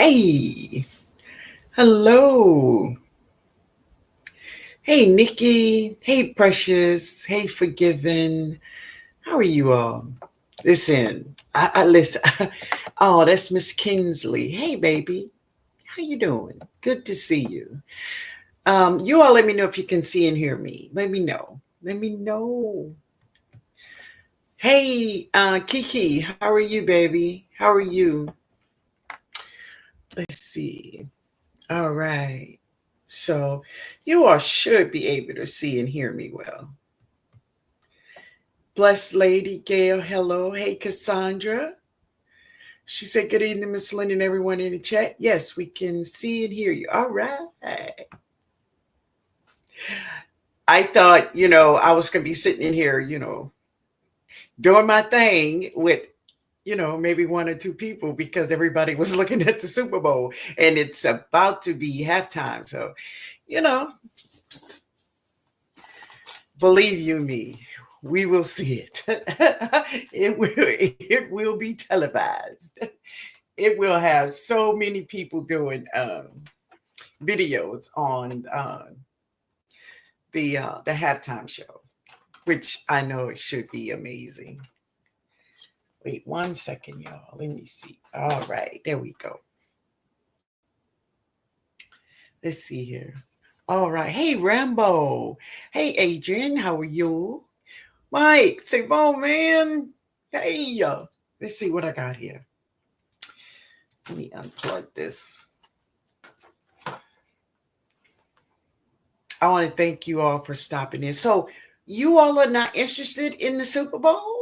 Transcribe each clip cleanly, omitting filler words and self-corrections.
Hey, hello. Hey, Nikki. Hey, Precious. Hey, Forgiven. How are you all? Listen, I listen. Oh, that's Miss Kinsley. Hey, baby. How you doing? Good to see you. You all let me know if you can see and hear me. Let me know. Let me know. Hey, Kiki. How are you, baby? How are you? Let's see. All right. So you all should be able to see and hear me well. Blessed Lady Gail, hello. Hey, Cassandra. She said, good evening, Miss Lynn and everyone in the chat. Yes, we can see and hear you. All right. I thought, I was going to be sitting in here, doing my thing with, maybe one or two people because everybody was looking at the Super Bowl and it's about to be halftime. So, you know, believe you me, we will see it. It will be televised. It will have so many people doing videos on the halftime show, which I know it should be amazing. Wait 1 second, y'all. Let me see. All right, there we go. Let's see here. All right. Hey, Rambo. Hey, Adrian. How are you? Mike, say, oh, man. Hey, let's see what I got here. Let me unplug this. I want to thank you all for stopping in. So, you all are not interested in the Super Bowl?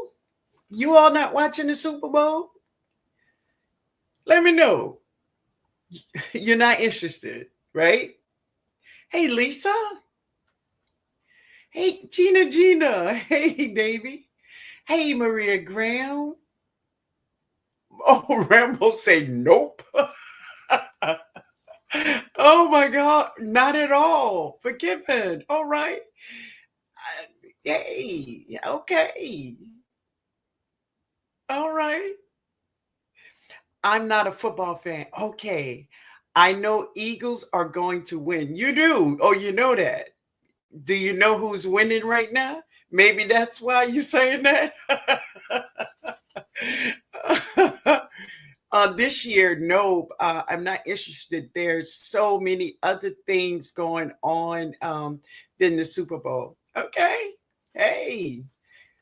You all not watching the Super Bowl? Let me know. You're not interested, right? Hey, Lisa. Hey, Gina. Hey, baby. Hey, Maria Graham. Oh, Rambo say nope. Oh my God, not at all. Forgiven. All right. Hey, okay. All right. I'm not a football fan. Okay. I know Eagles are going to win. You do. Oh, you know that. Do you know who's winning right now? Maybe that's why you're saying that. This year, no, I'm not interested. There's so many other things going on than the Super Bowl. Okay. Hey,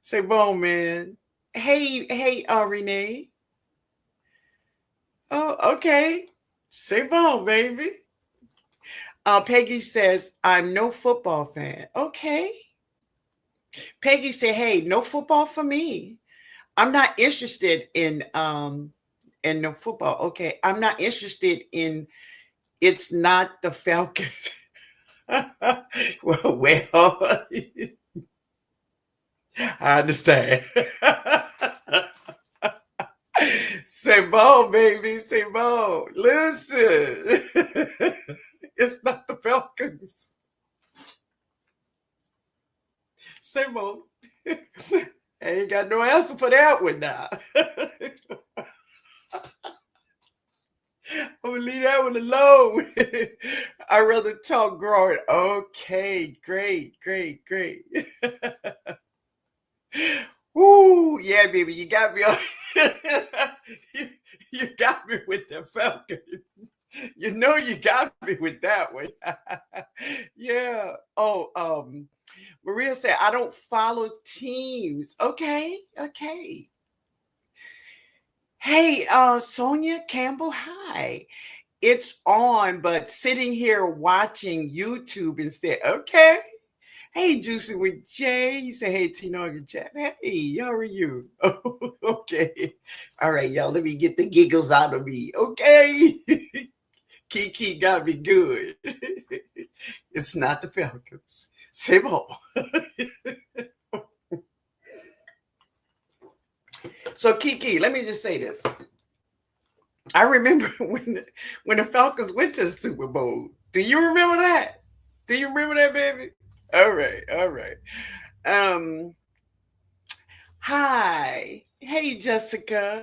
say bon, man. Hey, Renee. Oh, okay. Say bon, baby. Peggy says, I'm no football fan. Okay. Peggy said, hey, no football for me. I'm not interested in no football. Okay. I'm not interested in it's not the Falcons. well, I understand. Say bon, baby. Say bon. Listen. It's not the Falcons. Say bon. I ain't got no answer for that one now. I'm gonna leave that one alone. I'd rather talk growing. Okay, great. Woo, yeah, baby, you got me on. you, you got me with the Falcon. You know you got me with that one. Yeah. Oh, Maria said I don't follow teams. Okay. Hey, Sonia Campbell, hi. It's on, but sitting here watching YouTube instead. Okay. Hey, Juicy with Jay. You say, hey, TNOG and chat. Hey, how are you? Oh, okay. All right, y'all. Let me get the giggles out of me. Okay. Kiki got me good. It's not the Falcons. C'est bon. So, Kiki, let me just say this. I remember when the Falcons went to the Super Bowl. Do you remember that? Do you remember that, baby? All right. Um, Hi. Hey, Jessica.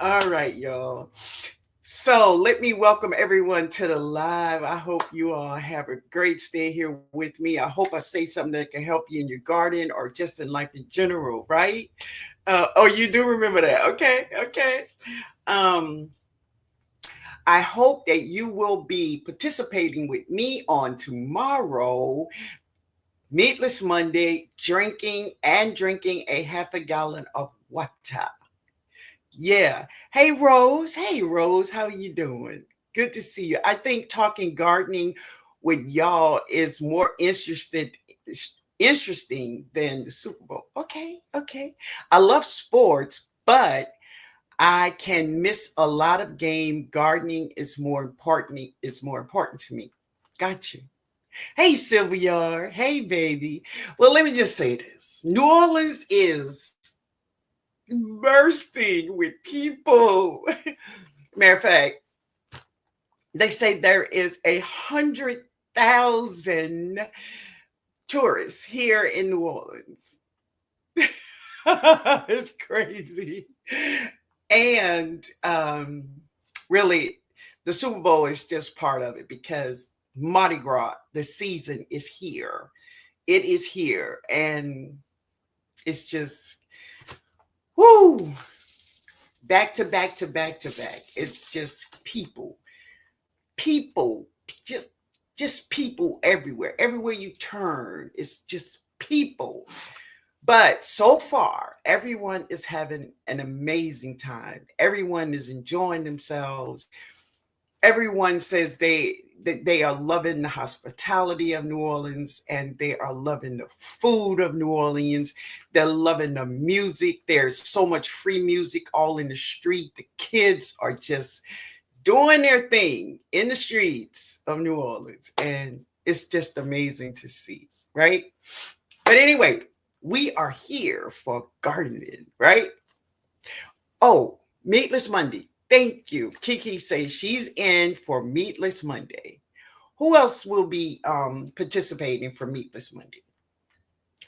All right, y'all. So let me welcome everyone to the live. I hope you all have a great stay here with me. I hope I say something that can help you in your garden or just in life in general, right? Oh, you do remember that. Okay, okay. Um, I hope that you will be participating with me on tomorrow, Meatless Monday, drinking a half a gallon of water. Yeah. Hey Rose. Hey Rose, how you doing? Good to see you. I think talking gardening with y'all is more interesting than the Super Bowl. Okay, okay. I love sports, but I can miss a lot of game. Gardening is more important. It's more important to me. Got you. Hey Sylvia. Hey baby. Well, let me just say this. New Orleans is bursting with people. Matter of fact, they say there is 100,000 tourists here in New Orleans. It's crazy. And really, the Super Bowl is just part of it because Mardi Gras, the season is here. It is here. And it's just, whoo, back to back to back to back. It's just people, just people everywhere. Everywhere you turn, it's just people. But so far, everyone is having an amazing time. Everyone is enjoying themselves. Everyone says they are loving the hospitality of New Orleans and they are loving the food of New Orleans. They're loving the music. There's so much free music all in the street. The kids are just doing their thing in the streets of New Orleans. And it's just amazing to see, right? But anyway, we are here for gardening, right? Oh, Meatless Monday. Thank you. Kiki says she's in for Meatless Monday. Who else will be participating for Meatless Monday?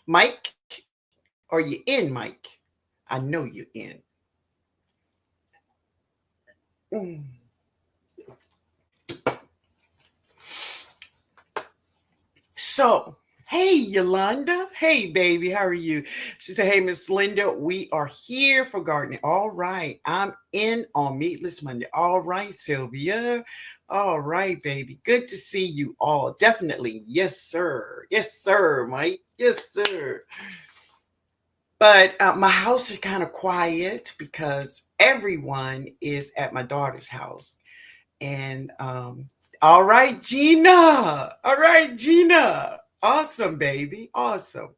Mike? Are you in, Mike? I know you're in. Mm. So, hey, Yolanda. Hey, baby. How are you? She said, hey, Miss Linda, we are here for gardening. All right. I'm in on Meatless Monday. All right, Sylvia. All right, baby. Good to see you all. Definitely. Yes, sir. Yes, sir, Mike. Yes, sir. But my house is kind of quiet because everyone is at my daughter's house. And all right, Gina. All right, Gina. Awesome, baby. Awesome.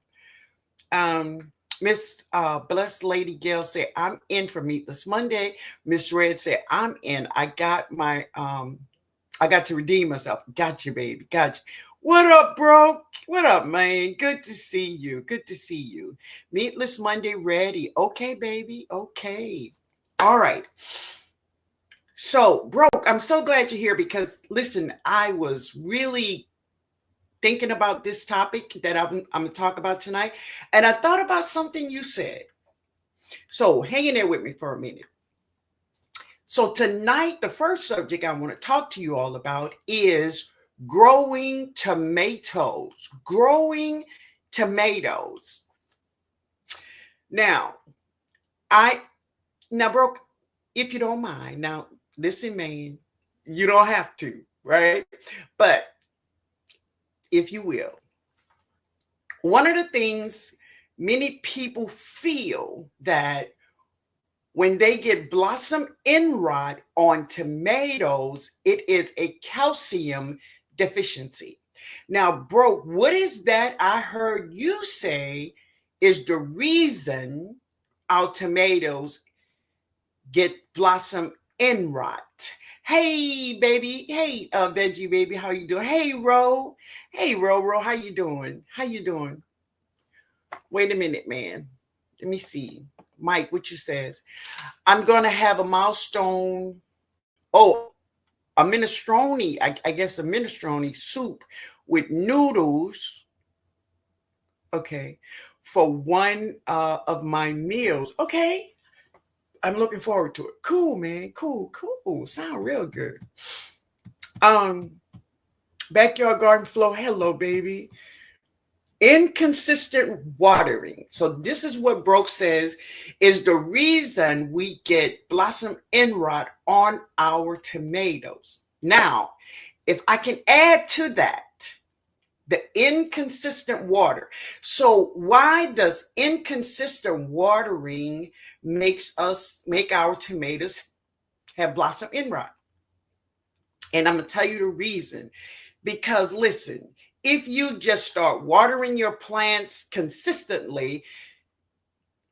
Miss Blessed Lady Gail said, I'm in for Meatless Monday. Miss Red said, I'm in. I got to redeem myself. Got you, baby. Got you. What up, bro? What up, man? Good to see you. Good to see you. Meatless Monday ready. Okay, baby. Okay. All right. So, Broke, I'm so glad you're here because listen, I was really thinking about this topic that I'm going to talk about tonight. And I thought about something you said. So, hang in there with me for a minute. So, tonight, the first subject I want to talk to you all about is growing tomatoes. Growing tomatoes. Now, I, now, Broke, if you don't mind, now, listen, man, you don't have to, right? But if you will, one of the things many people feel that when they get blossom end rot on tomatoes, it is a calcium deficiency. Now, bro, what is that I heard you say is the reason our tomatoes get blossom end rot? Hey, baby. Hey, veggie baby, how you doing? Hey, Ro. Hey, Ro. How you doing? How you doing? Wait a minute, man. Let me see. Mike, what you says? I'm gonna have a milestone. Oh, a minestrone. I guess a minestrone soup with noodles. Okay, for one of my meals. Okay, I'm looking forward to it. Cool, man. Cool, cool. Sound real good. Um, Backyard garden flow. Hello, baby. Inconsistent watering. So this is what Broke says is the reason we get blossom end rot on our tomatoes. Now, if I can add to that, the inconsistent water. So why does inconsistent watering make our tomatoes have blossom end rot? And I'm going to tell you the reason. Because listen, if you just start watering your plants consistently,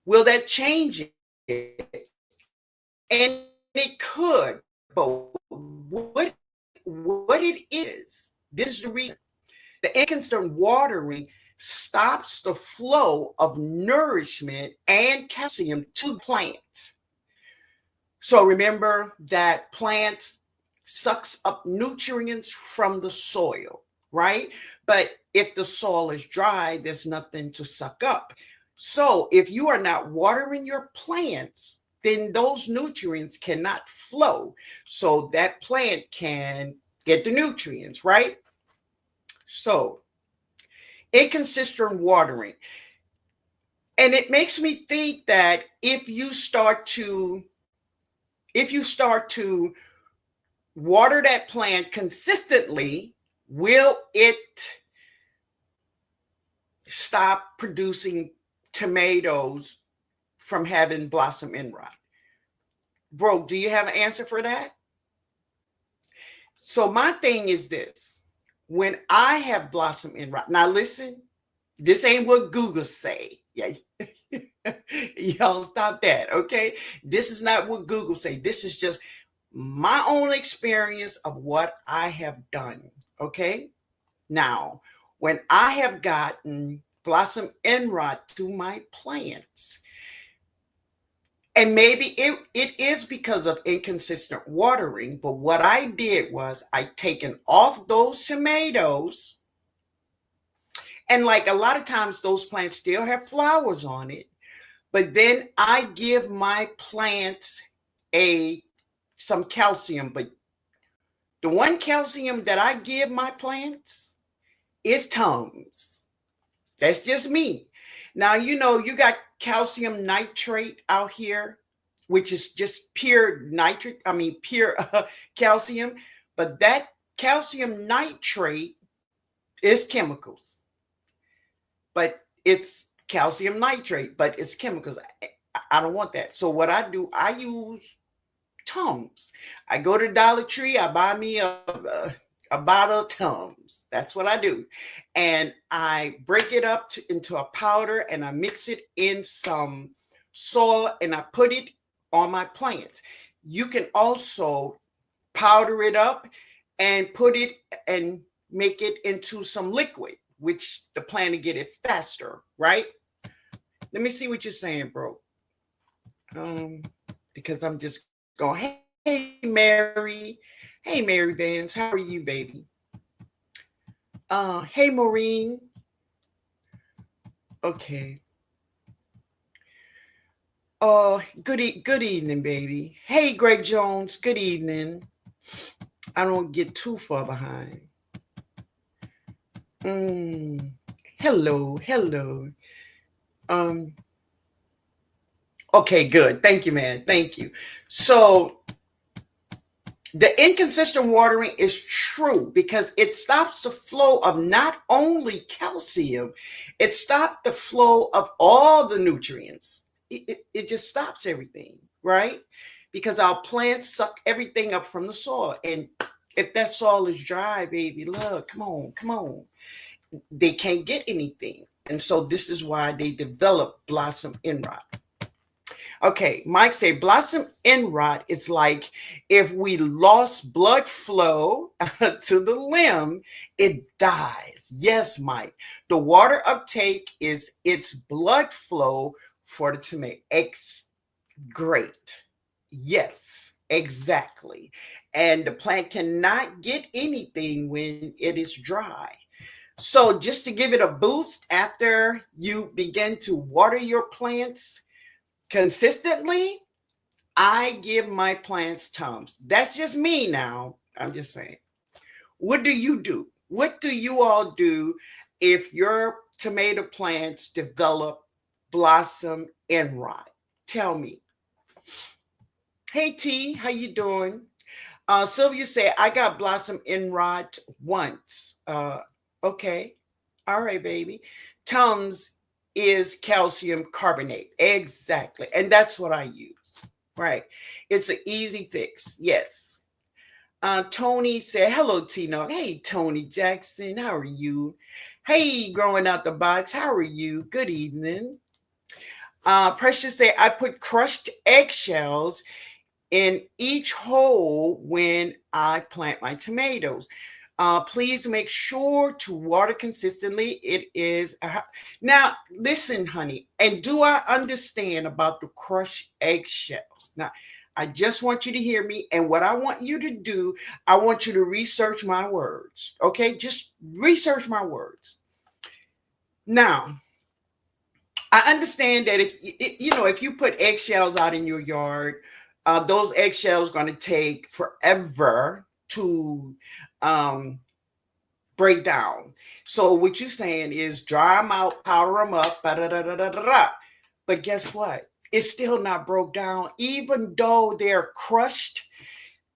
will that change it? And it could, but what it is, this is the reason. The inconsistent watering stops the flow of nourishment and calcium to the plant. So remember that plants sucks up nutrients from the soil, right? But if the soil is dry, there's nothing to suck up. So if you are not watering your plants, then those nutrients cannot flow. So that plant can get the nutrients, right? So inconsistent watering. And it makes me think that if you start to water that plant consistently, will it stop producing tomatoes from having blossom end rot? Bro, do you have an answer for that? So my thing is this. When I have blossom end rot, now listen, this ain't what Google say. Yeah. Y'all stop that, okay? This is not what Google say. This is just my own experience of what I have done, okay? Now, when I have gotten blossom end rot to my plants, and maybe it is because of inconsistent watering, but what I did was I taken off those tomatoes, and like a lot of times those plants still have flowers on it, but then I give my plants some calcium, but the one calcium that I give my plants is Tums. That's just me. Now, you got calcium nitrate out here, which is just pure pure calcium. But that calcium nitrate is chemicals. But it's calcium nitrate, but it's chemicals. I don't want that. So what I do, I use Tums. I go to Dollar Tree, I buy me a bottle of Tums. That's what I do. And I break it up into a powder, and I mix it in some soil, and I put it on my plants. You can also powder it up and put it and make it into some liquid, which the plant will get it faster, right? Let me see what you're saying, bro. Because I'm just going, hey, Mary. Hey, Mary Vance, how are you, baby? Hey, Maureen. Okay. Good evening, baby. Hey, Greg Jones, good evening. I don't get too far behind. Hello. Okay, good. Thank you, man. Thank you. So the inconsistent watering is true because it stops the flow of not only calcium, it stops the flow of all the nutrients. It just stops everything, right? Because our plants suck everything up from the soil. And if that soil is dry, baby, look, come on. They can't get anything. And so this is why they develop blossom end rot. Okay, Mike say blossom end rot is like if we lost blood flow to the limb, it dies. Yes, Mike. The water uptake is its blood flow for the tomato. Great. Yes, exactly. And the plant cannot get anything when it is dry. So just to give it a boost after you begin to water your plants consistently, I give my plants Tums. That's just me now. I'm just saying. What do you do? What do you all do if your tomato plants develop blossom end rot? Tell me. Hey T, how you doing? Sylvia said I got blossom end rot once. Okay, all right, baby. Tums is calcium carbonate, exactly, and that's what I use. Right, it's an easy fix. Yes. Tony said, hello, TNOG. Hey, Tony Jackson, how are you? Hey, growing out the box, how are you? Good evening. Precious said, I put crushed eggshells in each hole when I plant my tomatoes. Please make sure to water consistently. It is now listen, honey, and do I understand about the crushed eggshells? Now, I just want you to hear me, and what I want you to do, I want you to research my words. Okay, just research my words. Now, I understand that if you put eggshells out in your yard, those eggshells going to take forever to break down. So what you're saying is dry them out, powder them up, da-da-da-da-da-da. But guess what? It's still not broke down, even though they're crushed.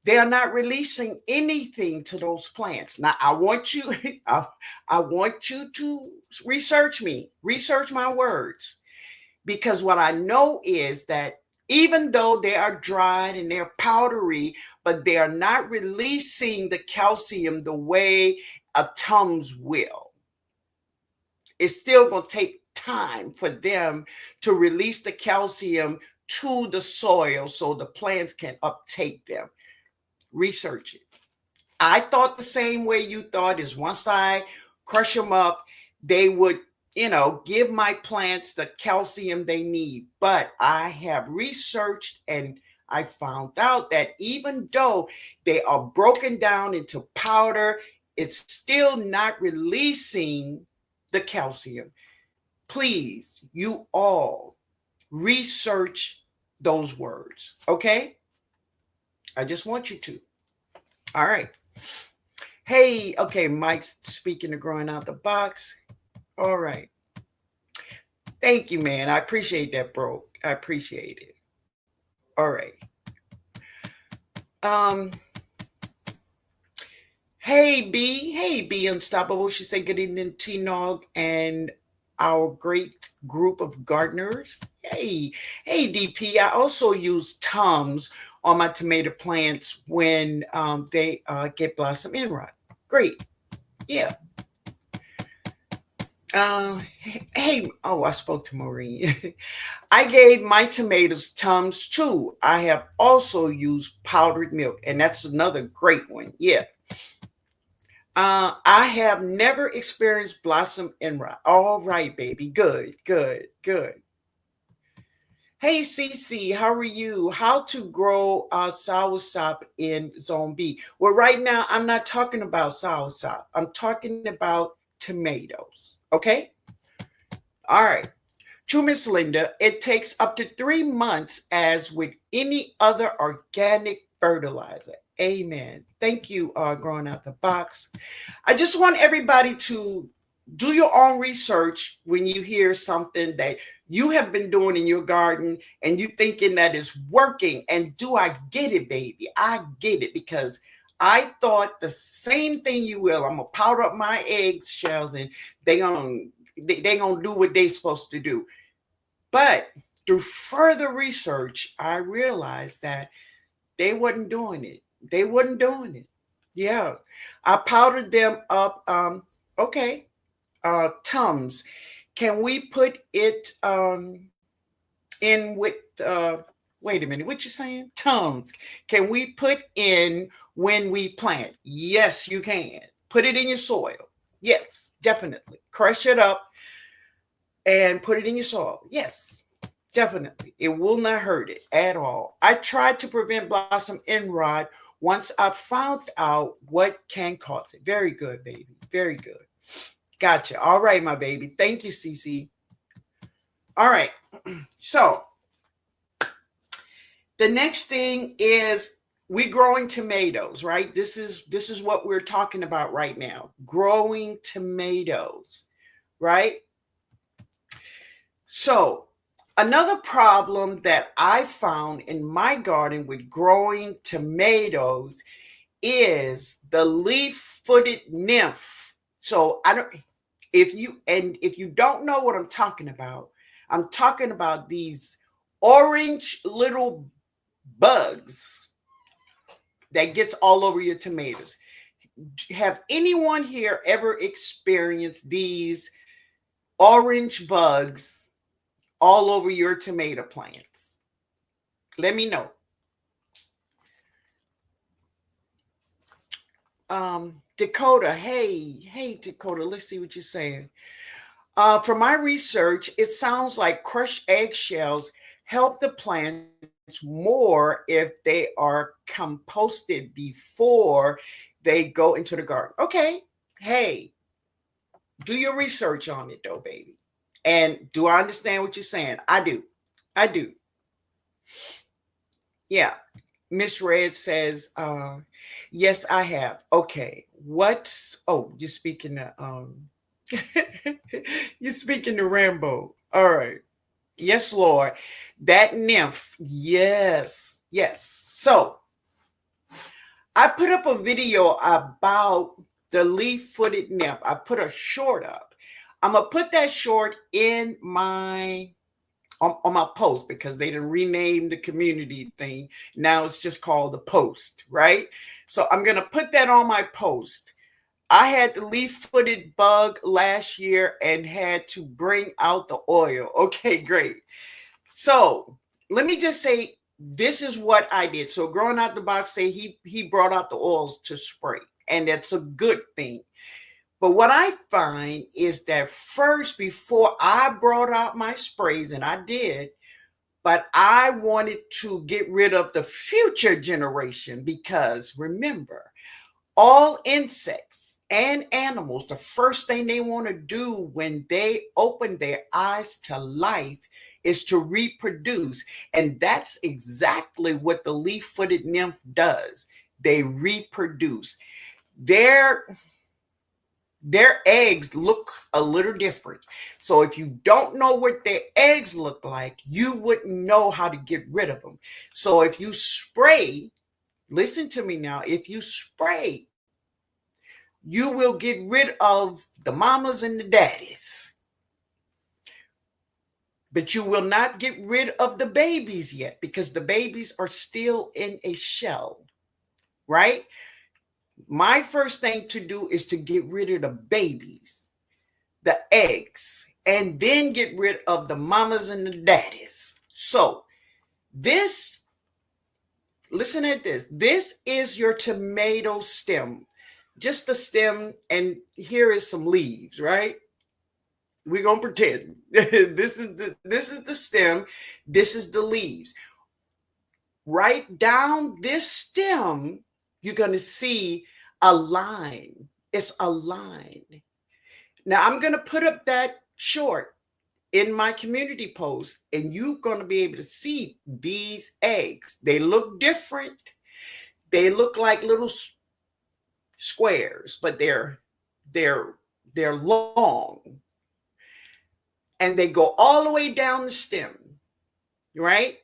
They are not releasing anything to those plants. Now, I want you, I want you to research me, research my words, because what I know is that even though they are dried and they're powdery, but they are not releasing the calcium the way a Tums will. It's still going to take time for them to release the calcium to the soil so the plants can uptake them. Research it. I thought the same way you thought, is once I crush them up, they would, give my plants the calcium they need. But I have researched and I found out that even though they are broken down into powder, it's still not releasing the calcium. Please, you all research those words, okay? I just want you to. All right. Hey, okay, Mike's speaking of growing out the box. All right. Thank you, man. I appreciate that, bro. I appreciate it. All right. Um, Hey B Unstoppable. She said good evening, TNOG and our great group of gardeners. Hey DP. I also use Tums on my tomato plants when they get blossom end rot. Great. Yeah. Hey, oh, I spoke to Maureen. I gave my tomatoes Tums too. I have also used powdered milk, and that's another great one. Yeah. I have never experienced blossom end rot. All right, baby. Good, good, good. Hey, Cece, how are you? How to grow soursop in Zone B? Well, right now, I'm not talking about soursop. I'm talking about tomatoes. Okay? All right. True, Miss Linda, it takes up to 3 months as with any other organic fertilizer. Amen. Thank you, growing out the box. I just want everybody to do your own research when you hear something that you have been doing in your garden and you thinking that is working. And do I get it, baby? I get it, because I thought the same thing you will. I'm gonna powder up my egg shells and they gonna do what they supposed to do. But through further research, I realized that they wasn't doing it. They wasn't doing it. Yeah. I powdered them up. Okay. Tums. Can we put it in with wait a minute, what you saying? Tums. Can we put in when we plant? Yes, you can. Put it in your soil. Yes, definitely. Crush it up and put it in your soil. Yes, definitely. It will not hurt it at all. I tried to prevent blossom end rot once I found out what can cause it. Very good, baby. Very good. Gotcha. All right, my baby. Thank you, Cece. All right. So The next thing is we growing tomatoes, right? This is what we're talking about right now. Growing tomatoes, right? So, another problem that I found in my garden with growing tomatoes is the leaf-footed nymph. So, I don't if you don't know what I'm talking about these orange little bugs that gets all over your tomatoes. Have anyone here ever experienced these orange bugs all over your tomato plants? Let me know. Dakota, hey, Dakota, let's see what you're saying. From my research, it sounds like crushed eggshells help the plants more if they are composted before they go into the garden. Okay, hey, do your research on it though, baby. And do I understand what you're saying? I do. I do. Yeah. Miss Red says, yes, I have. Okay. What's you're speaking to you're speaking to Rambo. All right. Yes, Lord. That nymph. Yes. Yes. So I put up a video about the leaf-footed nymph. I put a short up. I'm gonna put that short in my on my post because they didn't rename the community thing. Now it's just called the post, right? So I'm gonna put that on my post. I had the leaf-footed bug last year and had to bring out the oil. Okay, great. So let me just say this is what I did. So growing out the box, say he brought out the oils to spray, and that's a good thing. But what I find is that first, before I brought out my sprays, and I did, but I wanted to get rid of the future generation because remember, all insects and animals, the first thing they want to do when they open their eyes to life is to reproduce. And that's exactly what the leaf-footed nymph does. They reproduce. Their eggs look a little different. So if you don't know what their eggs look like, you wouldn't know how to get rid of them. So if you spray, listen to me now, if you spray, you will get rid of the mamas and the daddies. But you will not get rid of the babies yet because the babies are still in a shell, right? My first thing to do is to get rid of the babies, the eggs, and then get rid of the mamas and the daddies. So this, listen at this. This is your tomato stem, just the stem, and here is some leaves, right? We're gonna pretend this is the stem, this is the leaves. Right down this stem, you're gonna see a line. It's a line. Now I'm gonna put up that short in my community post, and you're gonna be able to see these eggs. They look different. They look like little squares, but they're long, and they go all the way down the stem, right?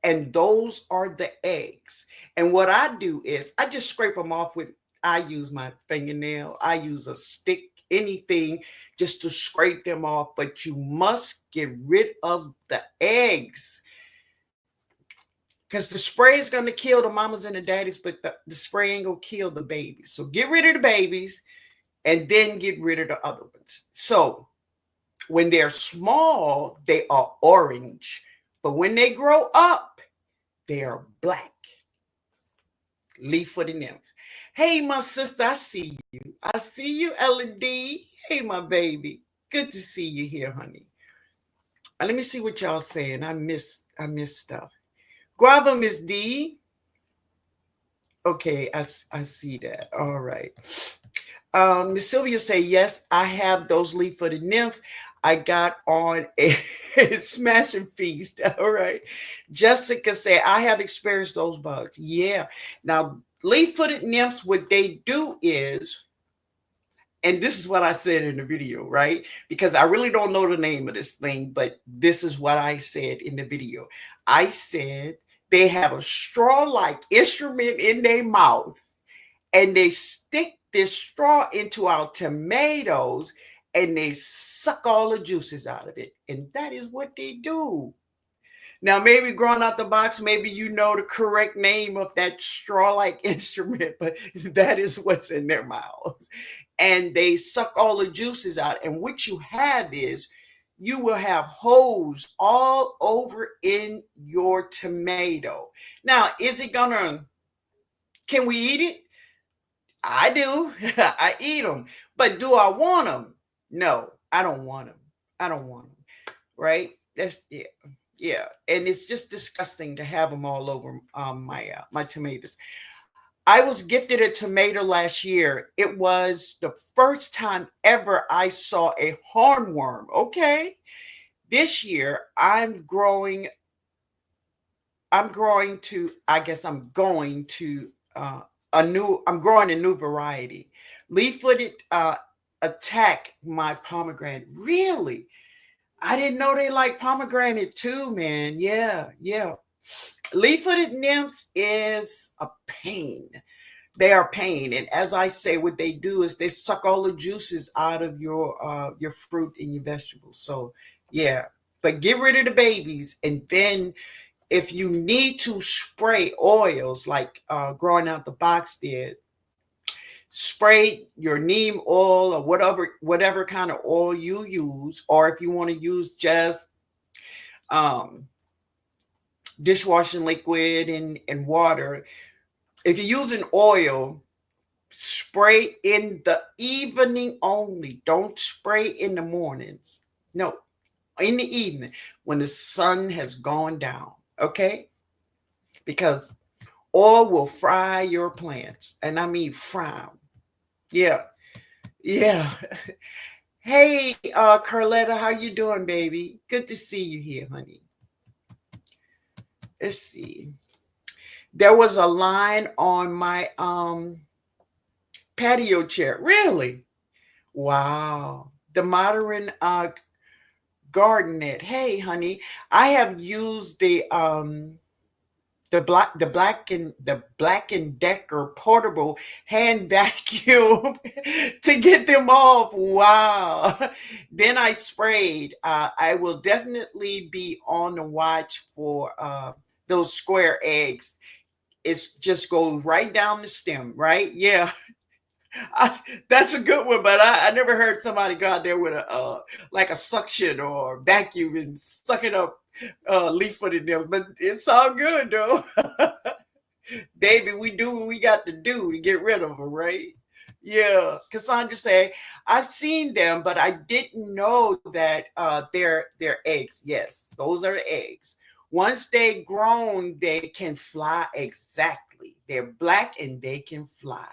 And those are the eggs. And what I do is I just scrape them off with, I use my fingernail, I use a stick, anything just to scrape them off. But you must get rid of the eggs because the spray is going to kill the mamas and the daddies, but the spray ain't going to kill the babies. So get rid of the babies and then get rid of the other ones. So when they're small, they are orange. But when they grow up, they are black. Leaf-footed nymphs. Hey, my sister, I see you. I see you, Ella-D. Hey, my baby. Good to see you here, honey. Let me see what y'all saying. I missed stuff. Guava, Miss D. Okay, I see that. All right. Miss Sylvia say, yes, I have those leaf-footed nymph. I got on a smashing feast. All right. Jessica said, I have experienced those bugs. Yeah. Now, leaf-footed nymphs, what they do is, and this is what I said in the video, right? Because I really don't know the name of this thing, but this is what I said in the video. I said they have a straw-like instrument in their mouth, and they stick this straw into our tomatoes, and they suck all the juices out of it. And that is what they do. Now, maybe growing out the box, maybe you know the correct name of that straw-like instrument, but that is what's in their mouths. And they suck all the juices out. And what you have is you will have holes all over in your tomato. Now, can we eat it? I do. I eat them. But do I want them? No, I don't want them. I don't want them. Right? That's, yeah. Yeah, and it's just disgusting to have them all over my tomatoes. I was gifted a tomato last year. It was the first time ever I saw a hornworm. Okay, this year I guess I'm going to I'm growing a new variety. Leaf-footed attack my pomegranate. Really? I didn't know they like pomegranate too, man. Yeah, yeah. Leaf-footed nymphs is a pain. They are pain, and as I say, what they do is they suck all the juices out of your fruit and your vegetables. So yeah, but get rid of the babies, and then if you need to spray oils like growing out the box did, spray your neem oil or whatever kind of oil you use, or if you want to use just um, dishwashing liquid and water. If you're using oil, spray in the evening only. Don't spray in the mornings. No, in the evening when the sun has gone down. Okay, because oil will fry your plants, and I mean fry them. Yeah, yeah. Hey, Carletta, how you doing, baby? Good to see you here, honey. Let's see. There was a line on my patio chair. Really? Wow. The modern garden net. Hey, honey, I have used the Black and Decker portable hand vacuum to get them off. Wow. Then I sprayed. I will definitely be on the watch for those square eggs. It's just goes right down the stem, right? Yeah. That's a good one, but I never heard somebody go out there with a like a suction or vacuum and suck it up leaf footed them. But it's all good though. David, we do what we got to do to get rid of them, right? Yeah. Cassandra said, I've seen them, but I didn't know that they're eggs. Yes, those are eggs. Once they grown, they can fly. Exactly. They're black and they can fly.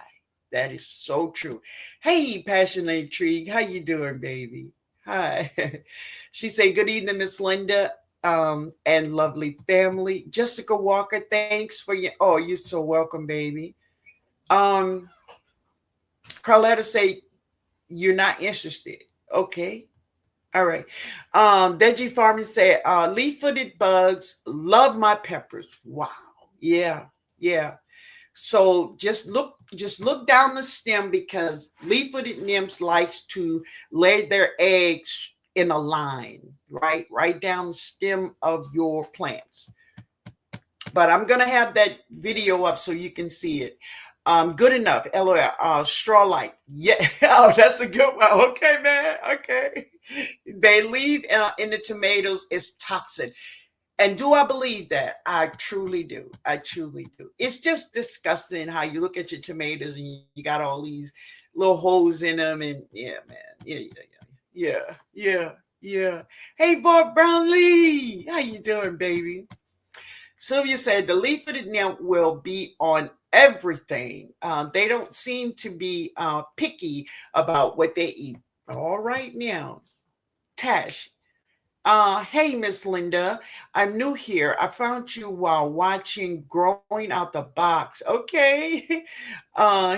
That is so true. Hey, passionate intrigue. How you doing, baby? Hi. She said, good evening, Miss Linda, and lovely family. Jessica Walker, thanks for your, oh, you're so welcome, baby. Carletta say, you're not interested. Okay. All right. Veggie Farming said, leaf-footed bugs love my peppers. Wow. Yeah. Yeah. So just look down the stem, because leaf-footed nymphs likes to lay their eggs in a line, right down the stem of your plants. But I'm gonna have that video up so you can see it. Good enough. LOL. Straw light. Yeah. Oh, that's a good one. Okay, man. Okay. They leave in the tomatoes is toxic. And do I believe that? I truly do. I truly do. It's just disgusting how you look at your tomatoes and you got all these little holes in them. And yeah, man. Yeah, yeah, yeah. Yeah, yeah, yeah. Hey, Bob Brownlee. How you doing, baby? Sylvia said the leaf-footed nymph will be on everything. They don't seem to be picky about what they eat. All right now. Tash. Hey, Miss Linda. I'm new here. I found you while watching Growing Out the Box. Okay.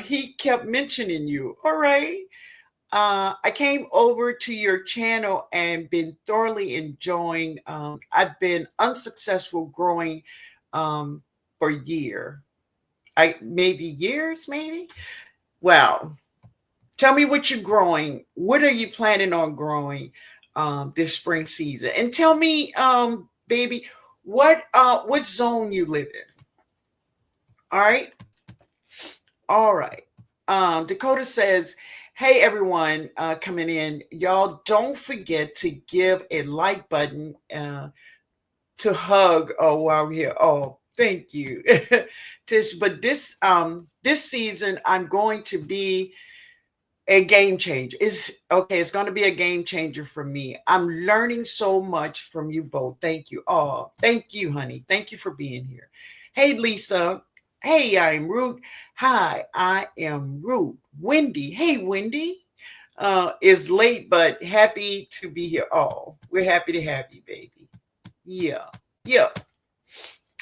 He kept mentioning you. All right. I came over to your channel and been thoroughly enjoying. I've been unsuccessful growing um, for year. I maybe years, maybe. Wow. Tell me what you're growing. What are you planning on growing this spring season? And tell me, baby, what zone you live in. All right. All right. Dakota says, hey, everyone coming in. Y'all don't forget to give a like button to hug while we're here. Oh, thank you. Tish, but this season, I'm going to be a game changer. Is okay, it's going to be a game changer for me. I'm learning so much from you both. Thank you. Oh, thank you, honey. Thank you for being here. Hey, Lisa. Hey, I'm Ruth. Hi, I am Ruth. Wendy. Hey, Wendy. Is late, but happy to be here. Oh, we're happy to have you, baby. Yeah. Yeah.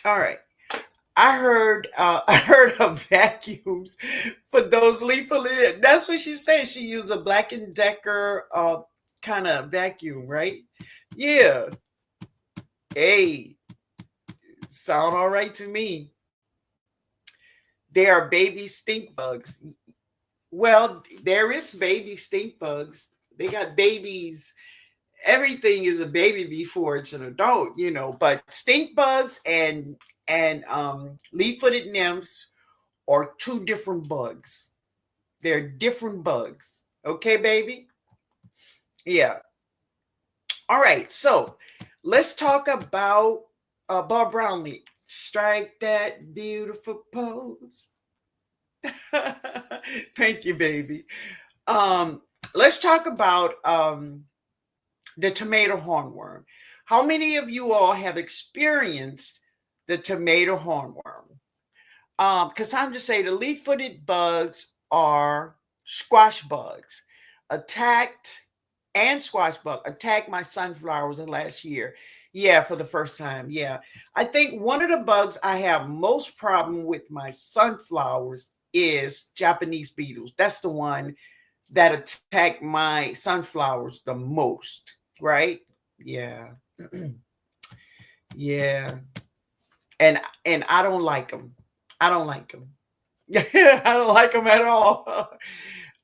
All right. I heard of vacuums for those lethal. That's what she said. She used a Black and Decker kind of vacuum, right? Yeah. Hey, sound all right to me. They are baby stink bugs. Well, there is baby stink bugs. They got babies. Everything is a baby before it's an adult, but stink bugs and leaf-footed nymphs are two different bugs. They're different bugs. Okay, baby? Yeah. All right. So let's talk about Bob Brownlee. Strike that beautiful pose. Thank you, baby. Um, let's talk about the tomato hornworm. How many of you all have experienced the tomato hornworm? Because I'm just saying the leaf-footed bugs are squash bugs. Attacked and squash bug attacked my sunflowers in last year. Yeah, for the first time. Yeah. I think one of the bugs I have most problem with my sunflowers is Japanese beetles. That's the one that attack my sunflowers the most, right? Yeah. Yeah. And I don't like them. I don't like them. I don't like them at all.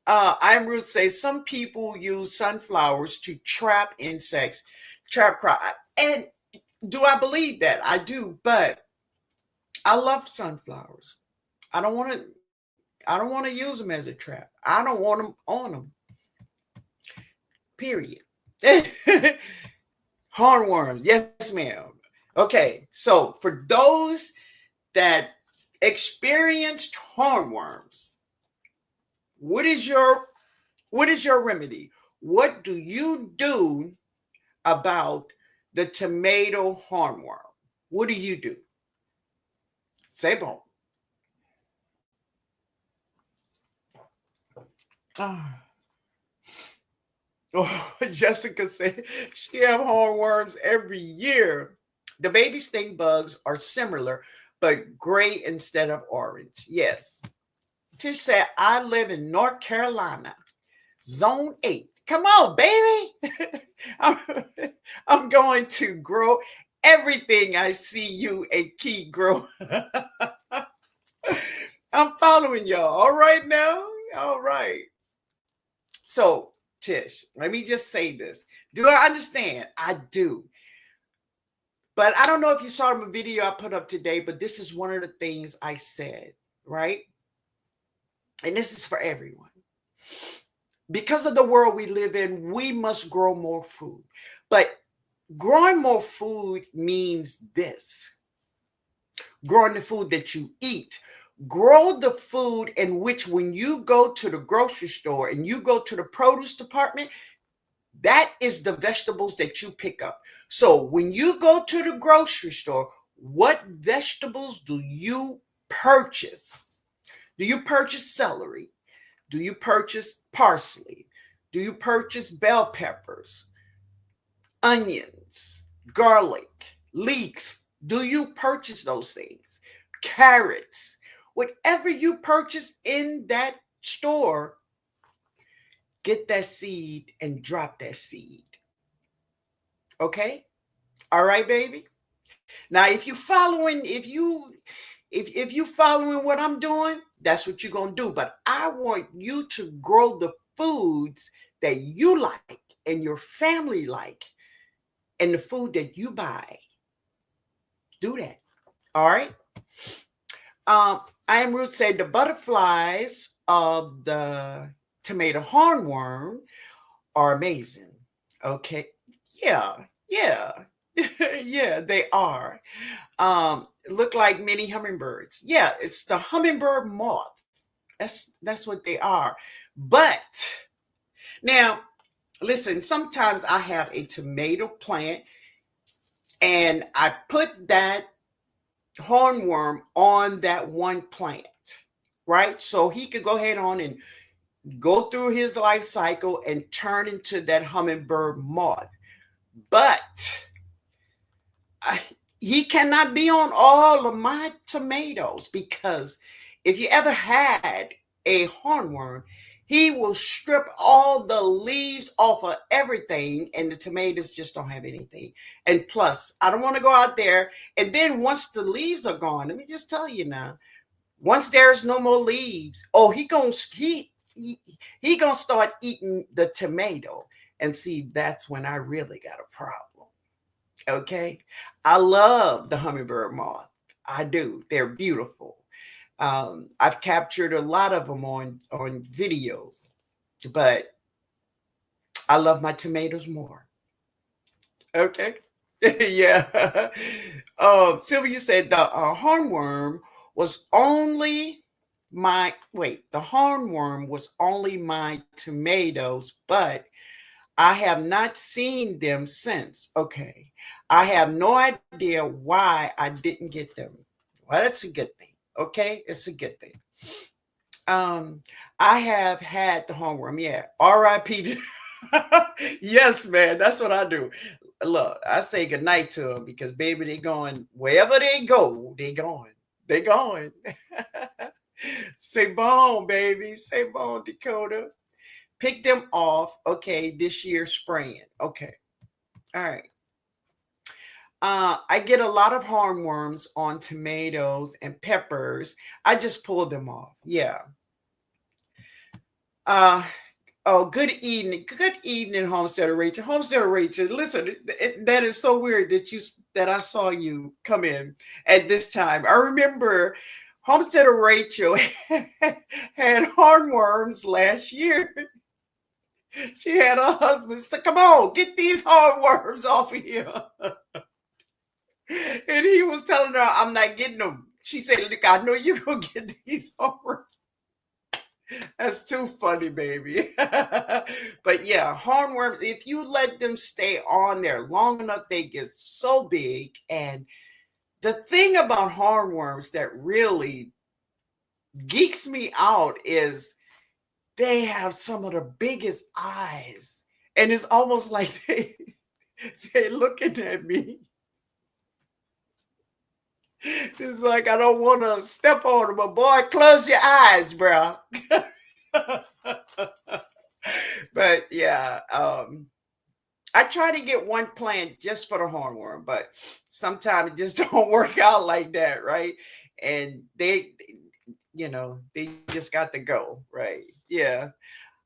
I'm Ruth say some people use sunflowers to trap insects, trap crop. And do I believe that? I do, but I love sunflowers. I don't want to I don't want to use them as a trap. I don't want them on them. Period. Hornworms. Yes, ma'am. Okay. So for those that experienced hornworms, what is your remedy? What do you do about the tomato hornworm? What do you do? Say bon. Ah. Oh, Jessica said she have hornworms every year. The baby stink bugs are similar, but gray instead of orange. Yes. Tish said, I live in North Carolina, zone 8. Come on, baby. I'm, I'm going to grow everything I see you and keep growing. I'm following y'all. All right now. All right. So, Tish, let me just say this. Do I understand? I do. But I don't know if you saw the video I put up today, but this is one of the things I said, right? And this is for everyone. Because of the world we live in, we must grow more food. But growing more food means this: growing the food that you eat. Grow the food in which, when you go to the grocery store and you go to the produce department, that is the vegetables that you pick up. So when you go to the grocery store, what vegetables do you purchase? Do you purchase celery? Do you purchase parsley? Do you purchase bell peppers? onions, garlic, leeks. Do you purchase those things? Carrots. Whatever you purchase in that store, get that seed and drop that seed. Okay? All right, baby. Now, if you following what I'm doing, that's what you're gonna do. But I want you to grow the foods that you like and your family like, and the food that you buy. Do that. All right. I am Ruth say the butterflies of the tomato hornworm are amazing. Okay. Yeah. Yeah. Yeah, they are. Look like mini hummingbirds. Yeah, it's the hummingbird moth. That's what they are. But now, listen, sometimes I have a tomato plant and I put that hornworm on that one plant, right? So he could go ahead on and go through his life cycle and turn into that hummingbird moth. But I, he cannot be on all of my tomatoes because if you ever had a hornworm, he will strip all the leaves off of everything, and the tomatoes just don't have anything. And plus, I don't want to go out there. And then once the leaves are gone, let me just tell you now, once there's no more leaves, oh, he gonna start eating the tomato, and see that's when I really got a problem. Okay. I love the hummingbird moth. I do. They're beautiful. I've captured a lot of them on videos, but I love my tomatoes more. Okay. Yeah. Sylvia said the hornworm was only the hornworm was only my tomatoes, but I have not seen them since. Okay. I have no idea why I didn't get them. Well, that's a good thing. Okay. It's a good thing. Um, I have had the hornworm. Yeah. R.I.P. Yes, man. That's what I do. Look, I say goodnight to them because baby, they going wherever they go, they going. They going. Say bon, baby. Say bon, Dakota. Pick them off. Okay, this year spraying. Okay. All right. I get a lot of hornworms on tomatoes and peppers. I just pull them off. Yeah. Uh, oh, good evening. Good evening, Homesteader Rachel. Homesteader Rachel, listen, that is so weird that I saw you come in at this time. I remember Homesteader Rachel had hornworms last year. She had her husband say, "Come on, get these hornworms off of here." And he was telling her, "I'm not getting them." She said, "Look, I know you're going to get these hornworms." That's too funny, baby. But yeah, hornworms, if you let them stay on there long enough, they get so big. And the thing about hornworms that really geeks me out is they have some of the biggest eyes. And it's almost like they're looking at me. It's like I don't want to step on them, but boy, close your eyes, bro. But yeah, I try to get one plant just for the hornworm, but sometimes it just don't work out like that, right? And they just got to go, right? Yeah.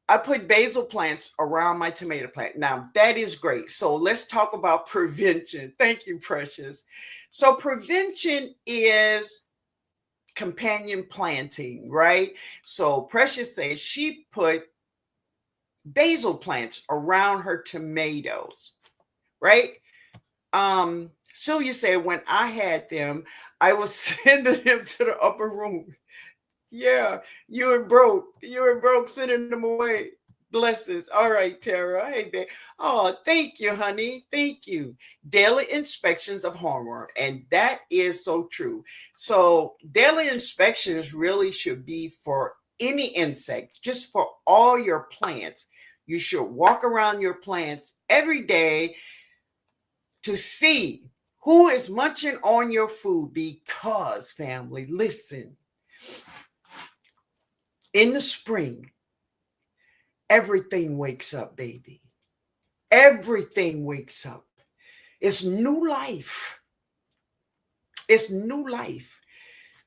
I put basil plants around my tomato plant. Now, that is great. So let's talk about prevention. Thank you, Precious. So prevention is companion planting, right? So Precious says she put basil plants around her tomatoes, right? So you say when I had them, I was sending them to the upper room. Yeah, you and broke sending them away. Blessings. All right, Tara. Hey, babe. Oh, thank you, honey. Thank you. Daily inspections of hormone, and that is so true. So daily inspections really should be for any insect, just for all your plants. You should walk around your plants every day, to see who is munching on your food, because, family, listen, in the spring, everything wakes up, baby. Everything wakes up. It's new life. It's new life.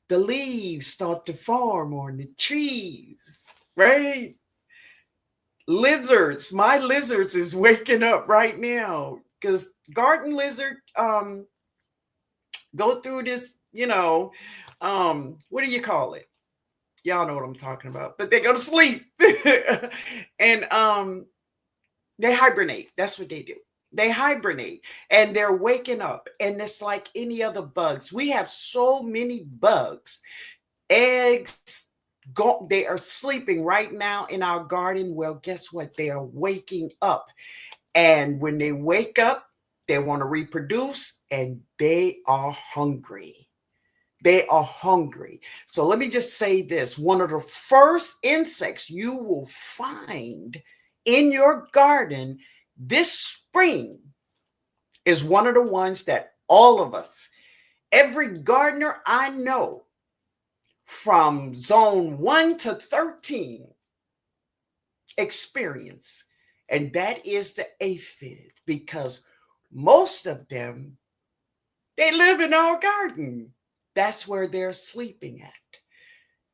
The leaves start to form on the trees, right? Lizards, my lizards is waking up right now because garden lizard go through this, what do you call it? Y'all know what I'm talking about, but they go to sleep. And they hibernate. That's what they do. They hibernate and they're waking up, and it's like any other bugs. We have so many bugs, eggs. They are sleeping right now in our garden. Well, guess what? They are waking up. And when they wake up, they want to reproduce, and they are hungry. They are hungry. So let me just say this. One of the first insects you will find in your garden this spring is one of the ones that all of us, every gardener I know from zone 1 to 13 experience. And that is the aphid, because most of them, they live in our garden. That's where they're sleeping at.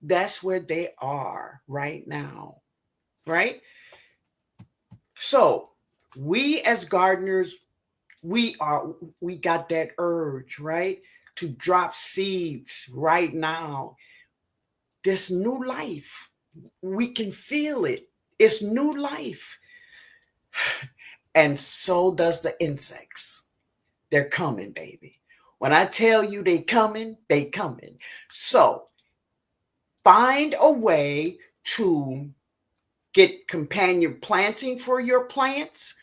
That's where they are right now, right? So we as gardeners, we got that urge, right? To drop seeds right now. This new life, we can feel it. It's new life. And so does the insects. They're coming, baby. When I tell you they coming, they coming. So find a way to get companion planting for your plants.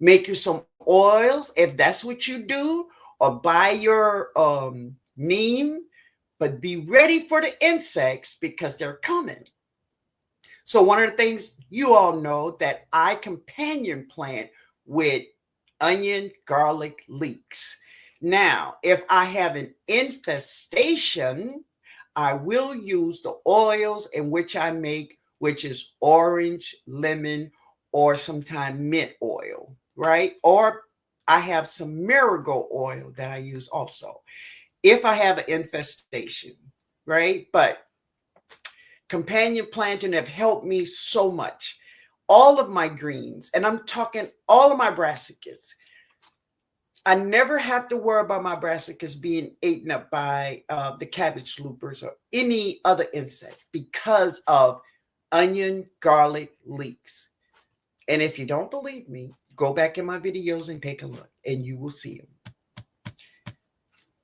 Make you some oils if that's what you do, or buy your neem, but be ready for the insects because they're coming. So one of the things you all know that I companion plant with onion, garlic, leeks. Now, if I have an infestation, I will use the oils in which I make, which is orange, lemon, or sometimes mint oil, right? Or I have some marigold oil that I use also if I have an infestation, right? But companion planting have helped me so much. All of my greens, and I'm talking all of my brassicas, I never have to worry about my brassicas being eaten up by the cabbage loopers or any other insect because of onion, garlic, leeks. And if you don't believe me, go back in my videos and take a look, and you will see them.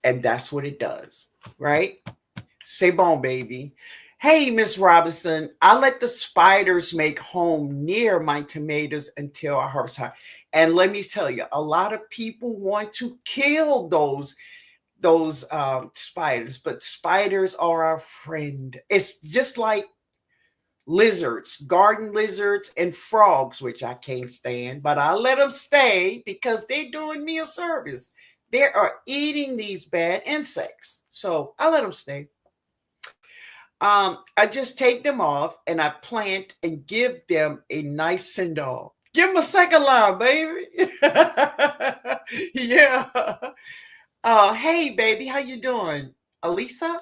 And that's what it does, right? C'est bon, baby. Hey, Miss Robinson, I let the spiders make home near my tomatoes until I harvest time. And let me tell you, a lot of people want to kill those spiders, but spiders are our friend. It's just like lizards, garden lizards, and frogs, which I can't stand, but I let them stay because they're doing me a service. They are eating these bad insects, so I let them stay. I just take them off and I plant and give them a nice send off. Give them a second line, baby. Yeah. Hey, baby, how you doing, Alisa?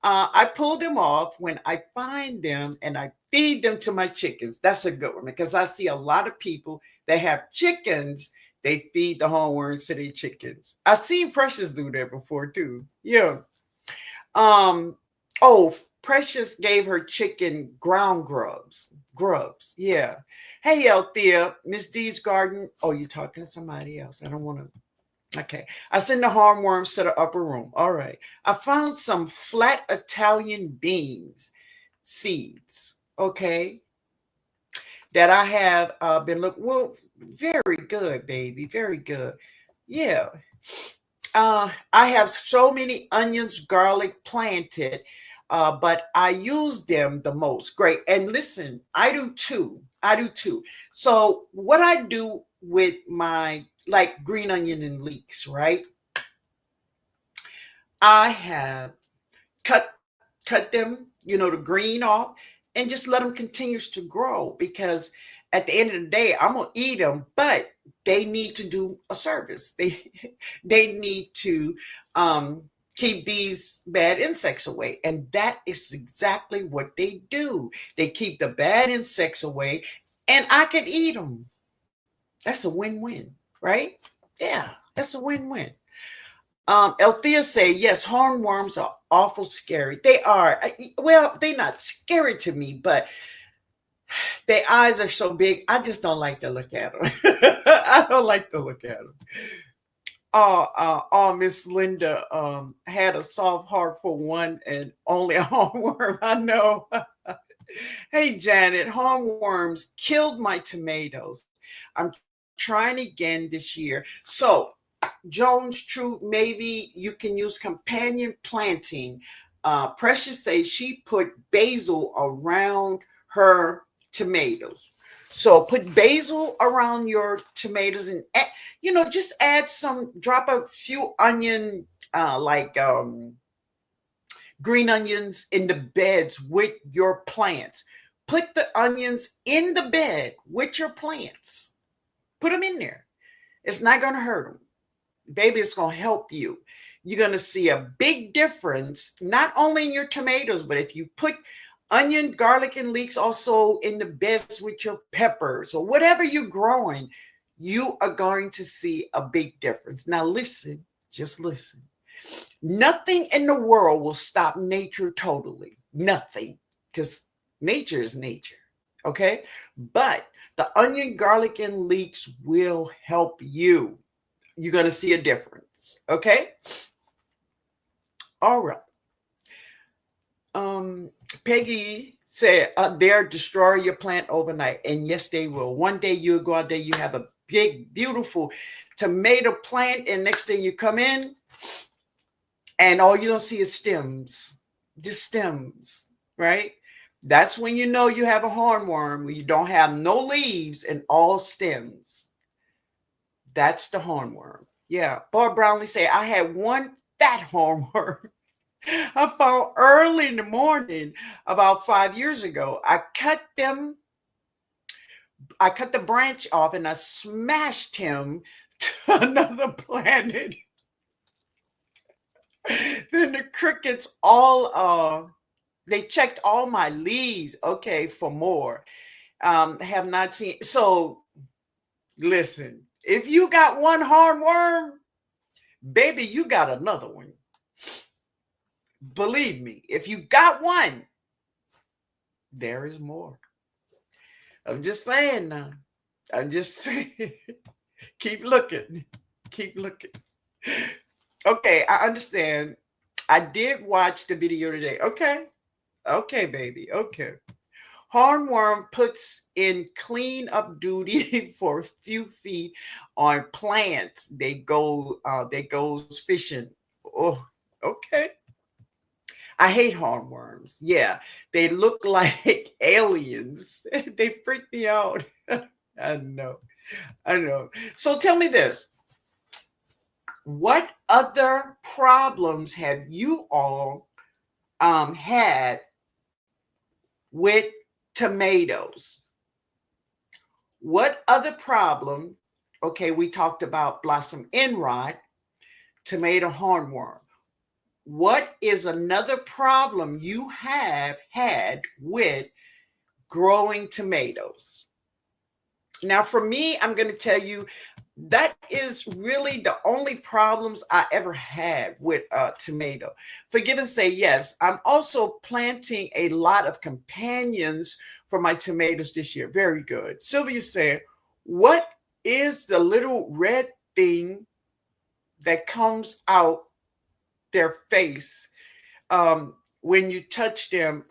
I pull them off when I find them and I feed them to my chickens. That's a good one because I see a lot of people that have chickens. They feed the hornworms to their chickens. I've seen Precious do that before too. Yeah. Oh, Precious gave her chicken ground grubs. Grubs. Yeah. Hey, Althea, Miss D's garden. Oh, you're talking to somebody else. I don't want to. Okay. I send the hornworms to the upper room. All right. I found some flat Italian beans seeds. Okay. That I have been looking. Well, very good, baby. Very good. Yeah. I have so many onions, garlic planted, but I use them the most. Great. And listen, I do too. I do too. So what I do with my like green onion and leeks, right? I have cut cut them, the green off, and just let them continue to grow because at the end of the day, I'm gonna eat them, but they need to do a service. They need to um, keep these bad insects away, and that is exactly what they do. They keep the bad insects away, and I can eat them. That's a win-win, right? Yeah, that's a win-win. Althea say, yes, hornworms are awful scary. They are. Well, they're not scary to me, but their eyes are so big. I just don't like to look at them. I don't like to look at them. Miss Linda had a soft heart for one and only a hornworm. I know. Hey, Janet, hornworms killed my tomatoes. I'm trying again this year. So, Jones True, maybe you can use companion planting. Precious says she put basil around her tomatoes. So put basil around your tomatoes and just add drop a few onion, like green onions in the beds with your plants. Put the onions in the bed with your plants. Put them in there. It's not going to hurt them. Baby, it's going to help you. You're going to see a big difference, not only in your tomatoes, but if you put onion, garlic, and leeks also in the beds with your peppers or whatever you're growing, you are going to see a big difference. Now, listen, just listen. Nothing in the world will stop nature totally. Nothing, because nature is nature. Okay. But the onion, garlic, and leeks will help you. You're going to see a difference. Okay. All right. Peggy said they'll destroy your plant overnight. And yes, they will. One day you'll go out there, you have a big, beautiful tomato plant, and next thing you come in, and all you don't see is stems, just stems, right? That's when you know you have a hornworm, when you don't have no leaves and all stems. That's the hornworm. Yeah. Bob Brownlee said, I had one fat hornworm I found early in the morning about 5 years ago. I cut the branch off and I smashed him to another planet. Then the crickets all they checked all my leaves, okay, for more. Have not seen. So listen, if you got one hornworm, baby, you got another one. Believe me, if you got one, there is more. I'm just saying now. I'm just saying. Keep looking. Keep looking. Okay, I understand. I did watch the video today. Okay. Okay, baby. Okay. Hornworm puts in cleanup duty for a few feet on plants. They goes fishing. Oh, okay. I hate hornworms. Yeah, they look like aliens. They freak me out. I know. I know. So tell me this. What other problems have you all had with tomatoes? What other problem? Okay, we talked about blossom end rot, tomato hornworm. What is another problem you have had with growing tomatoes? Now, for me, I'm going to tell you that is really the only problems I ever had with tomato. Forgive and say yes. I'm also planting a lot of companions for my tomatoes this year. Very good. Sylvia said, what is the little red thing that comes out their face when you touch them?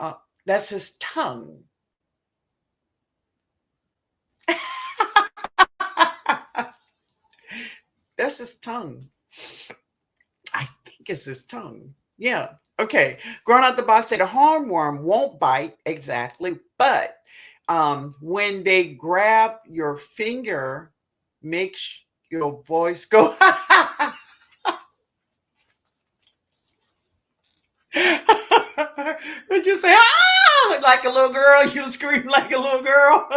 That's his tongue. That's his tongue. I think it's his tongue. Yeah. Okay. Growing out the box said a hornworm won't bite exactly, but when they grab your finger, your voice go. Did you say, ah, like a little girl? You scream like a little girl?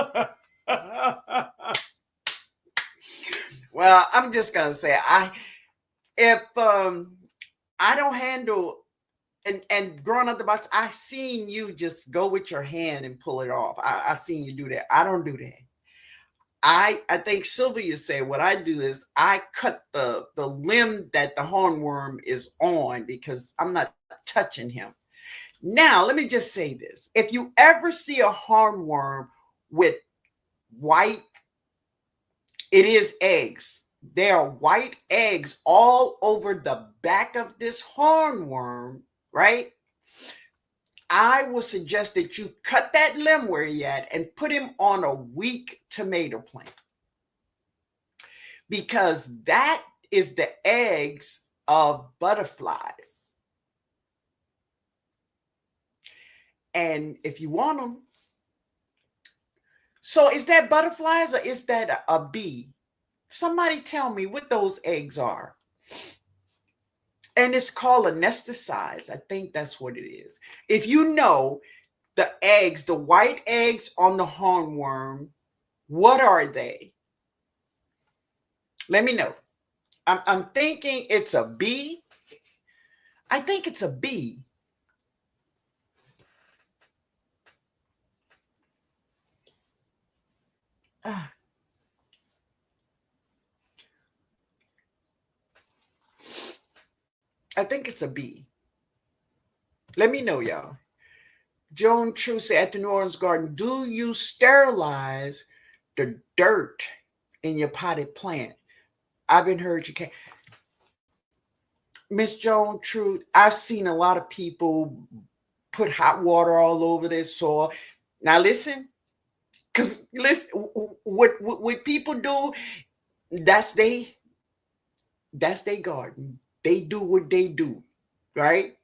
Well, I'm just gonna say, if I don't handle and growing up the box, I seen you just go with your hand and pull it off. I seen you do that. I don't do that. I think Sylvia said what I do is I cut the limb that the hornworm is on because I'm not touching him. Now, let me just say this. If you ever see a hornworm with white, it is eggs. There are white eggs all over the back of this hornworm, right? I would suggest that you cut that limb where he at and put him on a weak tomato plant, because that is the eggs of butterflies. And if you want them, so is that butterflies or is that a bee? Somebody tell me what those eggs are. And it's called anesthetized. I think that's what it is. If you know the eggs, the white eggs on the hornworm, what are they? Let me know. I'm thinking it's a bee. I think it's a bee. Ah. I think it's a bee. Let me know, y'all. Joan True said at the New Orleans Garden, do you sterilize the dirt in your potted plant? I've been heard you can't. Miss Joan True, I've seen a lot of people put hot water all over their soil. Now listen, because listen, what people do, that's their garden. They do what they do, right?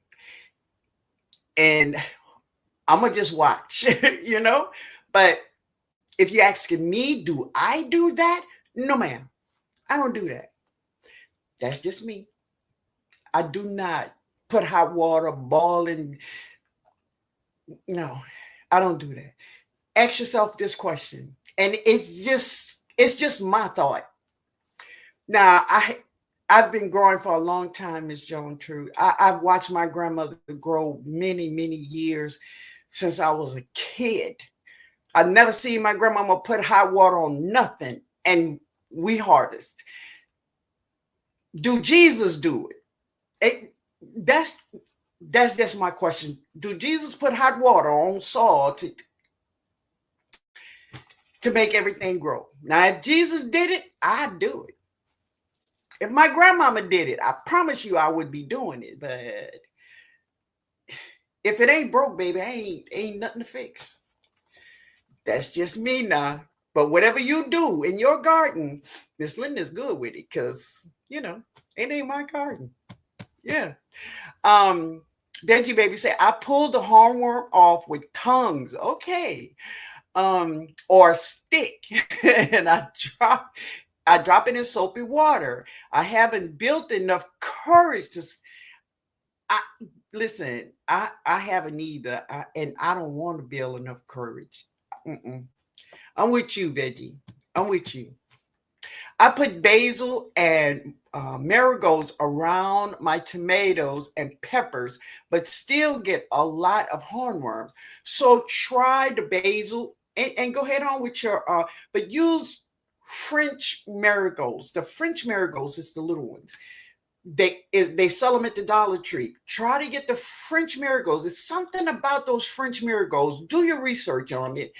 And I'm gonna just watch, you know. But if you're asking me, do I do that? No, ma'am, I don't do that. That's just me. I do not put hot water, boiling. No, I don't do that. Ask yourself this question, and it's just my thought. Now, I've been growing for a long time, Miss Joan True. I've watched my grandmother grow many, many years since I was a kid. I've never seen my grandmama put hot water on nothing, and we harvest. Do Jesus do it? That's just my question. Do Jesus put hot water on soil to make everything grow? Now, if Jesus did it, I'd do it. If my grandmama did it, I promise you I would be doing it. But if it ain't broke, baby, ain't nothing to fix. That's just me now. But whatever you do in your garden, Miss Linda's good with it, because it ain't my garden. Yeah. Veggie Baby say, I pulled the hornworm off with tongues. Okay. Or a stick. And I drop it in soapy water. I haven't built enough courage to. Listen. I haven't either, and I don't want to build enough courage. Mm-mm. I'm with you, Veggie. I'm with you. I put basil and marigolds around my tomatoes and peppers, but still get a lot of hornworms. So try the basil and go ahead on with your, but use French marigolds. The French marigolds is the little ones. They sell them at the Dollar Tree. Try to get the French marigolds. It's something about those French marigolds. Do your research on it,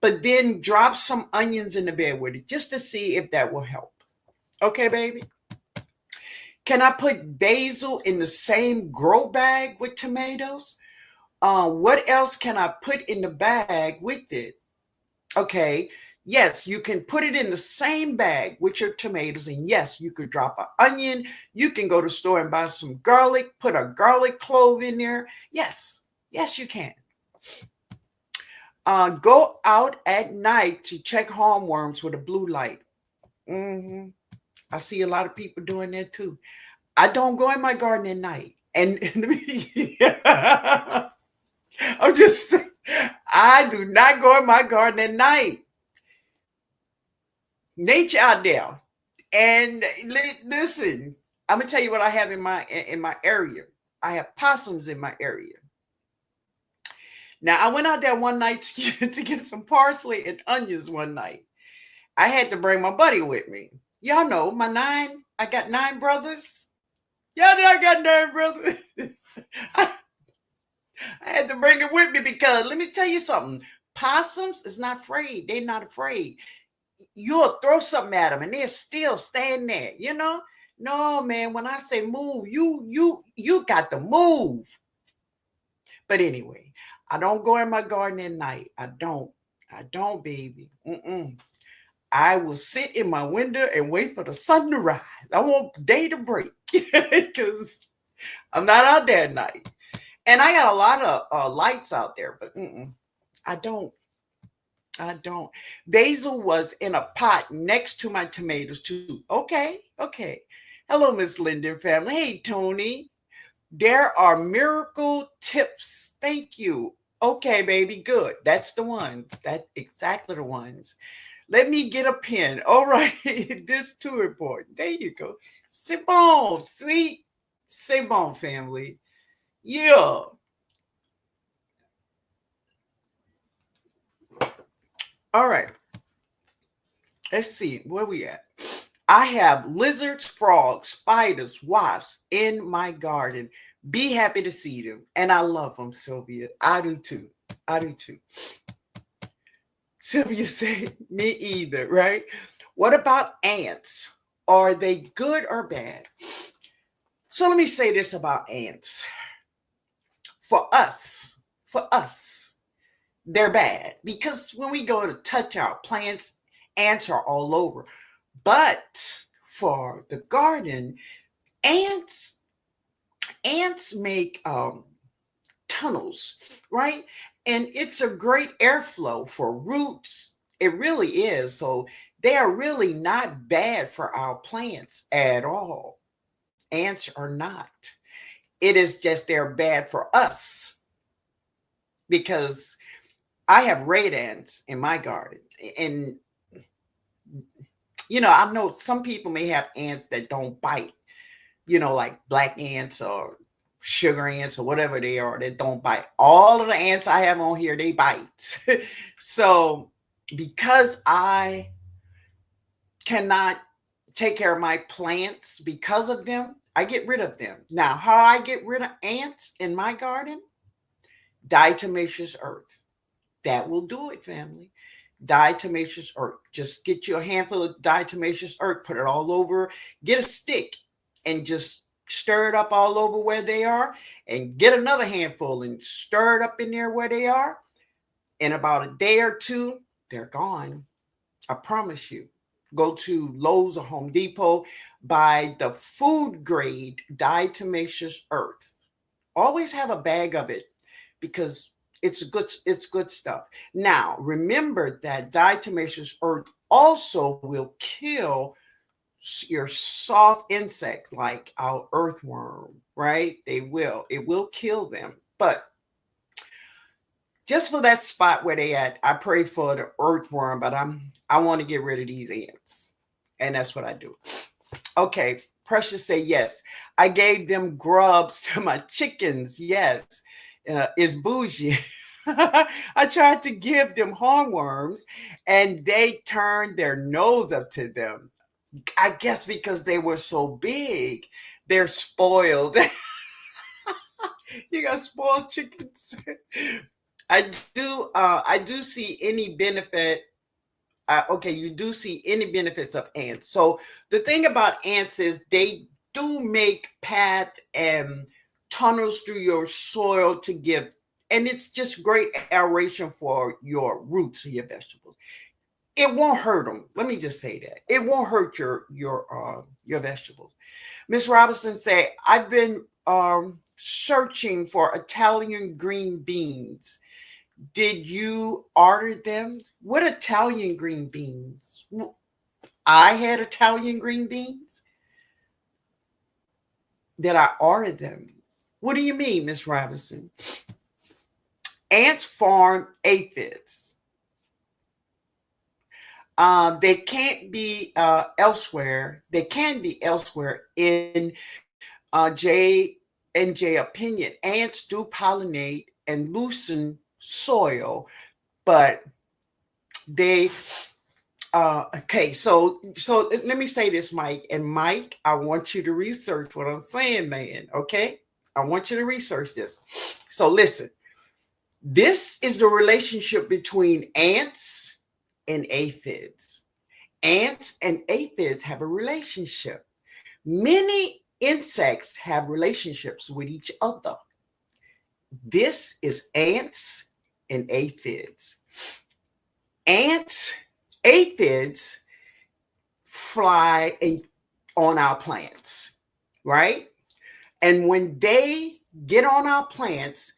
but then drop some onions in the bed with it just to see if that will help. Okay, baby? Can I put basil in the same grow bag with tomatoes? What else can I put in the bag with it? Okay, yes, you can put it in the same bag with your tomatoes. And yes, you could drop an onion. You can go to the store and buy some garlic, put a garlic clove in there. Yes, you can. Go out at night to check hornworms with a blue light. I see a lot of people doing that too. I don't go in my garden at night. And I'm just, I do not go in my garden at night. Nature out there. And listen, I'm gonna tell you what I have in my area. I have possums in my area. Now I went out there one night to get some parsley and onions one night. I had to bring my buddy with me. Y'all know my nine. I got nine brothers. Y'all know I got nine brothers. I, I had to bring it with me because let me tell you something. Possums is not afraid. They're not afraid. You'll throw something at them and they're still staying there. You know? No, man. When I say move, you got to move. But anyway, I don't go in my garden at night. I don't. I don't, baby. Mm-mm. I will sit in my window and wait for the sun to rise. I want day to break because I'm not out there at night. And I got a lot of lights out there, but I don't. I don't. Basil was in a pot next to my tomatoes too. Okay, okay. Hello, Miss Linden family. Hey, Tony. There are miracle tips. Thank you. Okay, baby. Good. That's the ones. That exactly the ones. Let me get a pen. All right. This too important. There you go. C'est bon, sweet. C'est bon, family. Yeah. All right. Let's see. Where we at? I have lizards, frogs, spiders, wasps in my garden. Be happy to see them. And I love them, Sylvia. I do too. I do too. Sylvia said, me either, right? What about ants? Are they good or bad? So let me say this about ants. For us, they're bad because when we go to touch our plants, ants are all over. But for the garden, ants make tunnels, right? And it's a great airflow for roots. It really is. So they are really not bad for our plants at all. Ants are not. It is just they're bad for us because I have red ants in my garden. And, I know some people may have ants that don't bite, like black ants or sugar ants or whatever they are that don't bite. All of the ants I have on here, they bite. So because I cannot take care of my plants because of them, I get rid of them. Now, how I get rid of ants in my garden? Diatomaceous earth. That will do it, family. Diatomaceous earth. Just get you a handful of diatomaceous earth, put it all over, get a stick and just stir it up all over where they are, and get another handful and stir it up in there where they are. In about a day or two, they're gone. I promise you. Go to Lowe's or Home Depot, buy the food grade diatomaceous earth. Always have a bag of it because it's good stuff. Now, remember that diatomaceous earth also will kill your soft insects like our earthworm, right? It will kill them. But just for that spot where they at, I pray for the earthworm, but I want to get rid of these ants. And that's what I do. Okay, Precious say yes. I gave them grubs to my chickens. Yes. It's bougie. I tried to give them hornworms and they turned their nose up to them. I guess because they were so big, they're spoiled. You got spoiled chickens. I do see any benefit. Okay, you do see any benefits of ants. So the thing about ants is they do make paths and tunnels through your soil to give, and it's just great aeration for your roots of your vegetables. It won't hurt them. Let me just say that it won't hurt your vegetables. Miss Robinson say I've been searching for Italian green beans. Did you order them? What Italian green beans? I had Italian green beans, that I ordered them. What do you mean, Miss Robinson? Ants farm aphids. They can't be elsewhere. They can be elsewhere in J and J opinion. Ants do pollinate and loosen soil, but they okay. So let me say this, Mike. And Mike, I want you to research what I'm saying, man. Okay, I want you to research this. So listen. This is the relationship between ants and aphids. Ants and aphids have a relationship. Many insects have relationships with each other. This is ants and aphids. Ants, aphids fly on our plants, right? And when they get on our plants,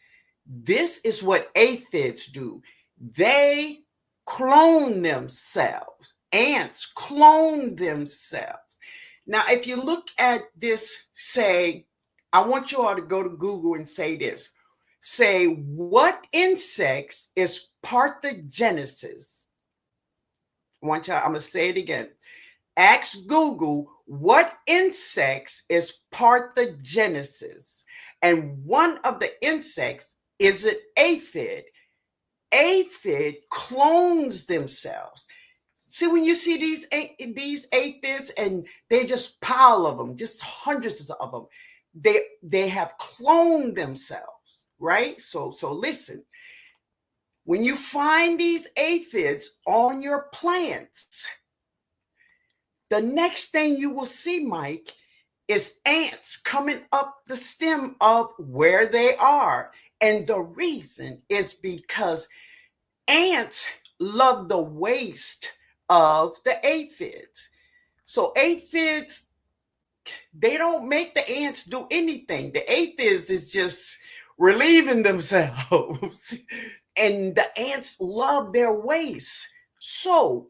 this is what aphids do. They clone themselves. Ants clone themselves. Now, if you look at this, say, I want you all to go to Google and say this. Say, what insects is parthenogenesis? I'm going to say it again. Ask Google, what insects is parthenogenesis? And one of the insects is an aphid. Aphid clones themselves. See, when you see these aphids, and they just pile of them, just hundreds of them, they have cloned themselves, right? So listen, when you find these aphids on your plants, the next thing you will see, Mike, is ants coming up the stem of where they are. And the reason is because ants love the waste of the aphids. So aphids, they don't make the ants do anything. The aphids is just relieving themselves. And the ants love their waste. So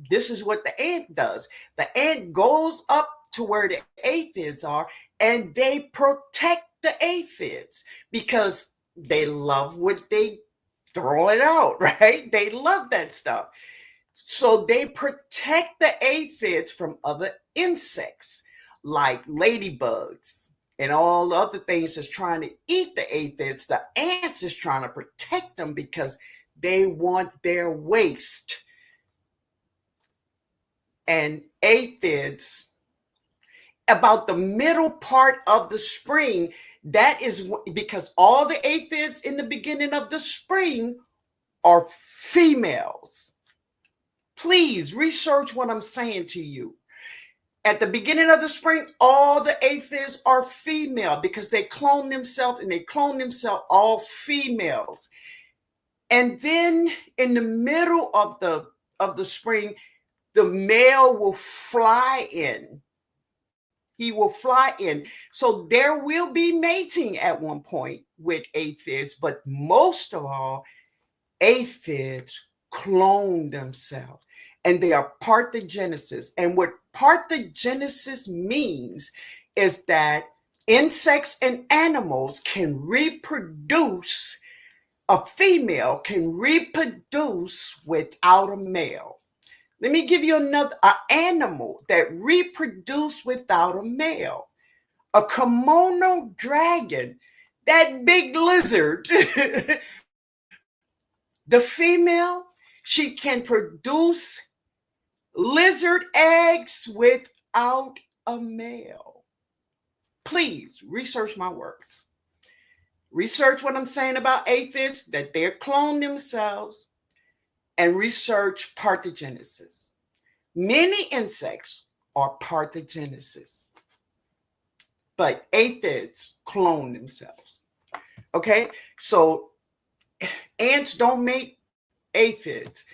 this is what the ant does. The ant goes up to where the aphids are, and they protect the aphids because they love what they throw it out, right? They love that stuff. So they protect the aphids from other insects like ladybugs and all the other things that's trying to eat the aphids. The ants is trying to protect them because they want their waste. And aphids, about the middle part of the spring, that is because all the aphids in the beginning of the spring are females. Please research what I'm saying to you. At the beginning of the spring, all the aphids are female because they clone themselves, and they clone themselves all females. And then in the middle of the spring, the male will fly in. He will fly in. So there will be mating at one point with aphids, but most of all, aphids clone themselves, and they are parthenogenesis. And what parthenogenesis means is that insects and animals can reproduce. A female can reproduce without a male. Let me give you another animal that reproduce without a male. A kimono dragon, that big lizard. The female, she can produce lizard eggs without a male. Please research my works. Research what I'm saying about aphids, that they clone themselves, and research parthenogenesis. Many insects are parthenogenesis, but aphids clone themselves. Okay, so ants don't make aphids.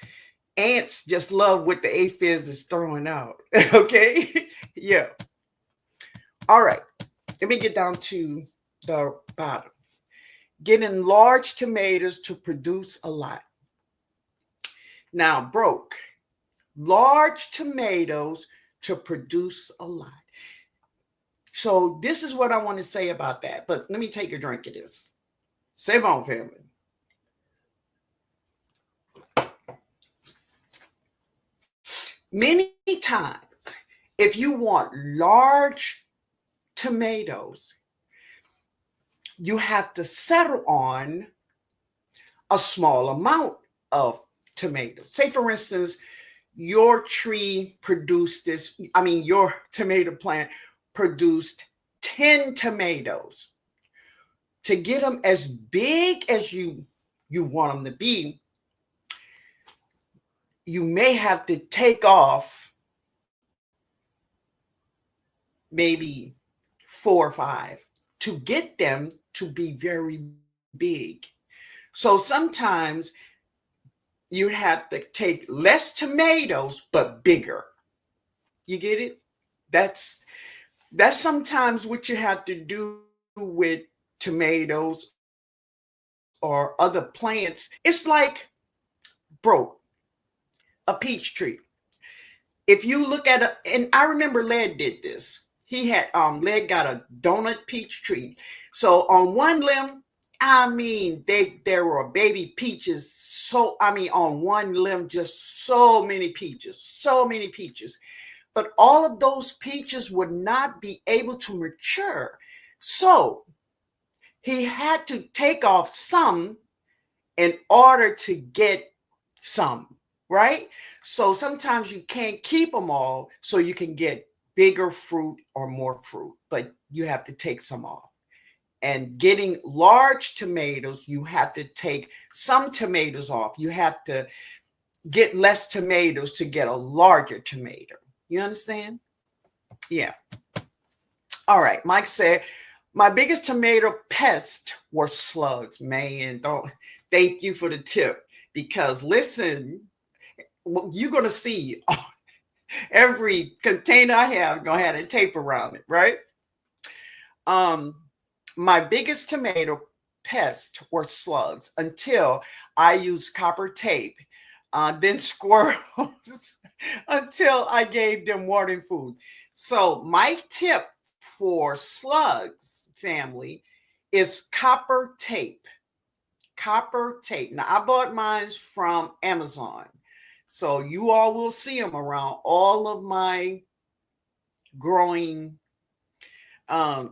Ants just love what the aphids is throwing out. Okay, yeah. All right, let me get down to the bottom. Getting large tomatoes to produce a lot. Now, broke. large tomatoes to produce a lot. So this is what I want to say about that. But let me take a drink of this. Save on, family. Many times, if you want large tomatoes, you have to settle on a small amount of tomatoes. Say, for instance, your tree produced this, I mean, your tomato plant produced 10 tomatoes. To get them as big as you want them to be, you may have to take off maybe 4 or 5 to get them to be very big. So sometimes you have to take less tomatoes but bigger. You get it? That's sometimes what you have to do with tomatoes or other plants. It's like, bro, a peach tree. If you look at and I remember Led did this. He had Led got a donut peach tree. So on one limb, I mean, there were baby peaches. So I mean, on one limb, just so many peaches, so many peaches. But all of those peaches would not be able to mature. So he had to take off some in order to get some, right? So sometimes you can't keep them all so you can get bigger fruit or more fruit, but you have to take some off. And getting large tomatoes, you have to take some tomatoes off. You have to get less tomatoes to get a larger tomato. You understand? Yeah. All right. Mike said, my biggest tomato pest were slugs. Man, don't thank you for the tip. Because listen, you're going to see every container I have going to have a tape around it, right? My biggest tomato pest were slugs until I used copper tape, then squirrels until I gave them water and food. So my tip for slugs, family, is copper tape. Copper tape. Now, I bought mine from Amazon. So you all will see them around all of my growing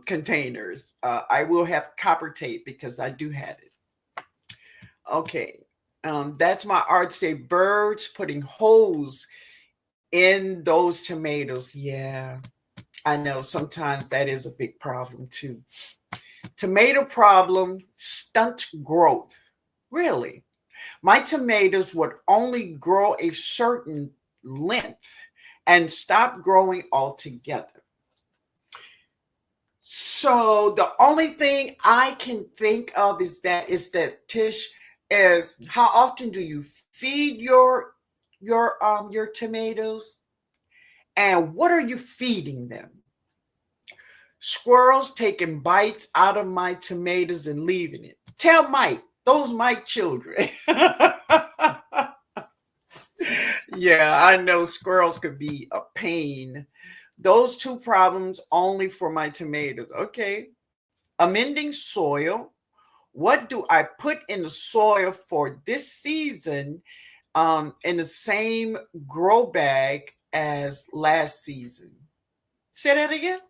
containers. I will have copper tape because I do have it. Okay. That's my art. Say birds putting holes in those tomatoes. Yeah, I know sometimes that is a big problem too. Tomato problem, stunt growth. Really? My tomatoes would only grow a certain length and stop growing altogether. So the only thing I can think of is that Tish, is how often do you feed your tomatoes, and what are you feeding them? Squirrels taking bites out of my tomatoes and leaving it. Tell Mike, those Mike children. Yeah, I know squirrels could be a pain. Those two problems only for my tomatoes. Okay. Amending soil. What do I put in the soil for this season in the same grow bag as last season? Say that again.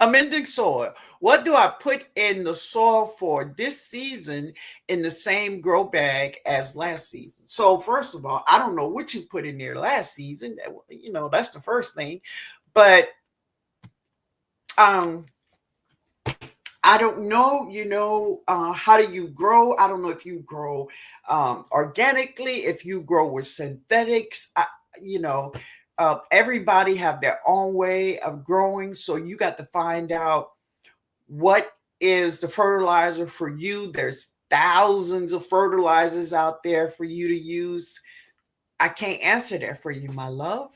Amending soil. What do I put in the soil for this season in the same grow bag as last season? So first of all, I don't know what you put in there last season. That's the first thing. But I don't know, how do you grow? I don't know if you grow organically, if you grow with synthetics. Everybody have their own way of growing. So you got to find out what is the fertilizer for you. There's thousands of fertilizers out there for you to use. I can't answer that for you, my love.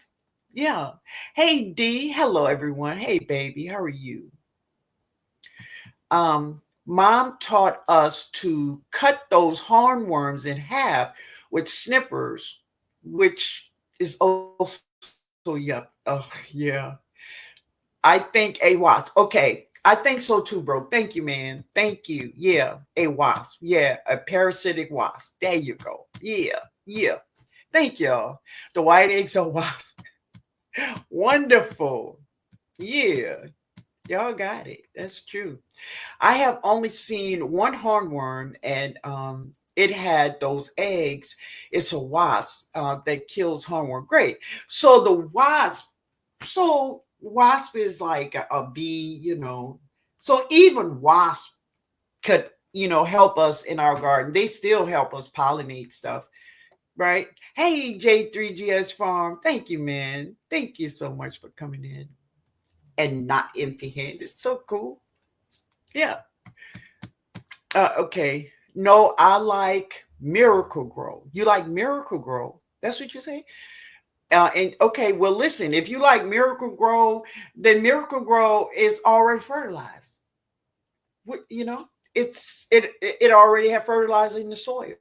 Yeah. Hey, D. Hello, everyone. Hey, baby. How are you? Mom taught us to cut those hornworms in half with snippers, which is also yuck. Oh yeah. I think a wasp. Okay. I think so too, bro. Thank you, man. Thank you. Yeah. A wasp. Yeah. A parasitic wasp. There you go. Yeah. Yeah. Thank y'all. The white eggs are wasp. Wonderful. Yeah. Y'all got it. That's true. I have only seen one hornworm, and it had those eggs. It's a wasp that kills hornworm. Great. So the wasp, so wasp is like a bee, you know. So even wasp could, you know, help us in our garden. They still help us pollinate stuff, right? Hey, J3GS Farm. Thank you, man. Thank you so much for coming in and not empty handed. So cool. Yeah. Okay. No, I like Miracle Grow. You like Miracle Grow? That's what you say? And okay, well, listen, if you like Miracle Grow, then Miracle Grow is already fertilized. What, you know, it already have fertilizer in the soil.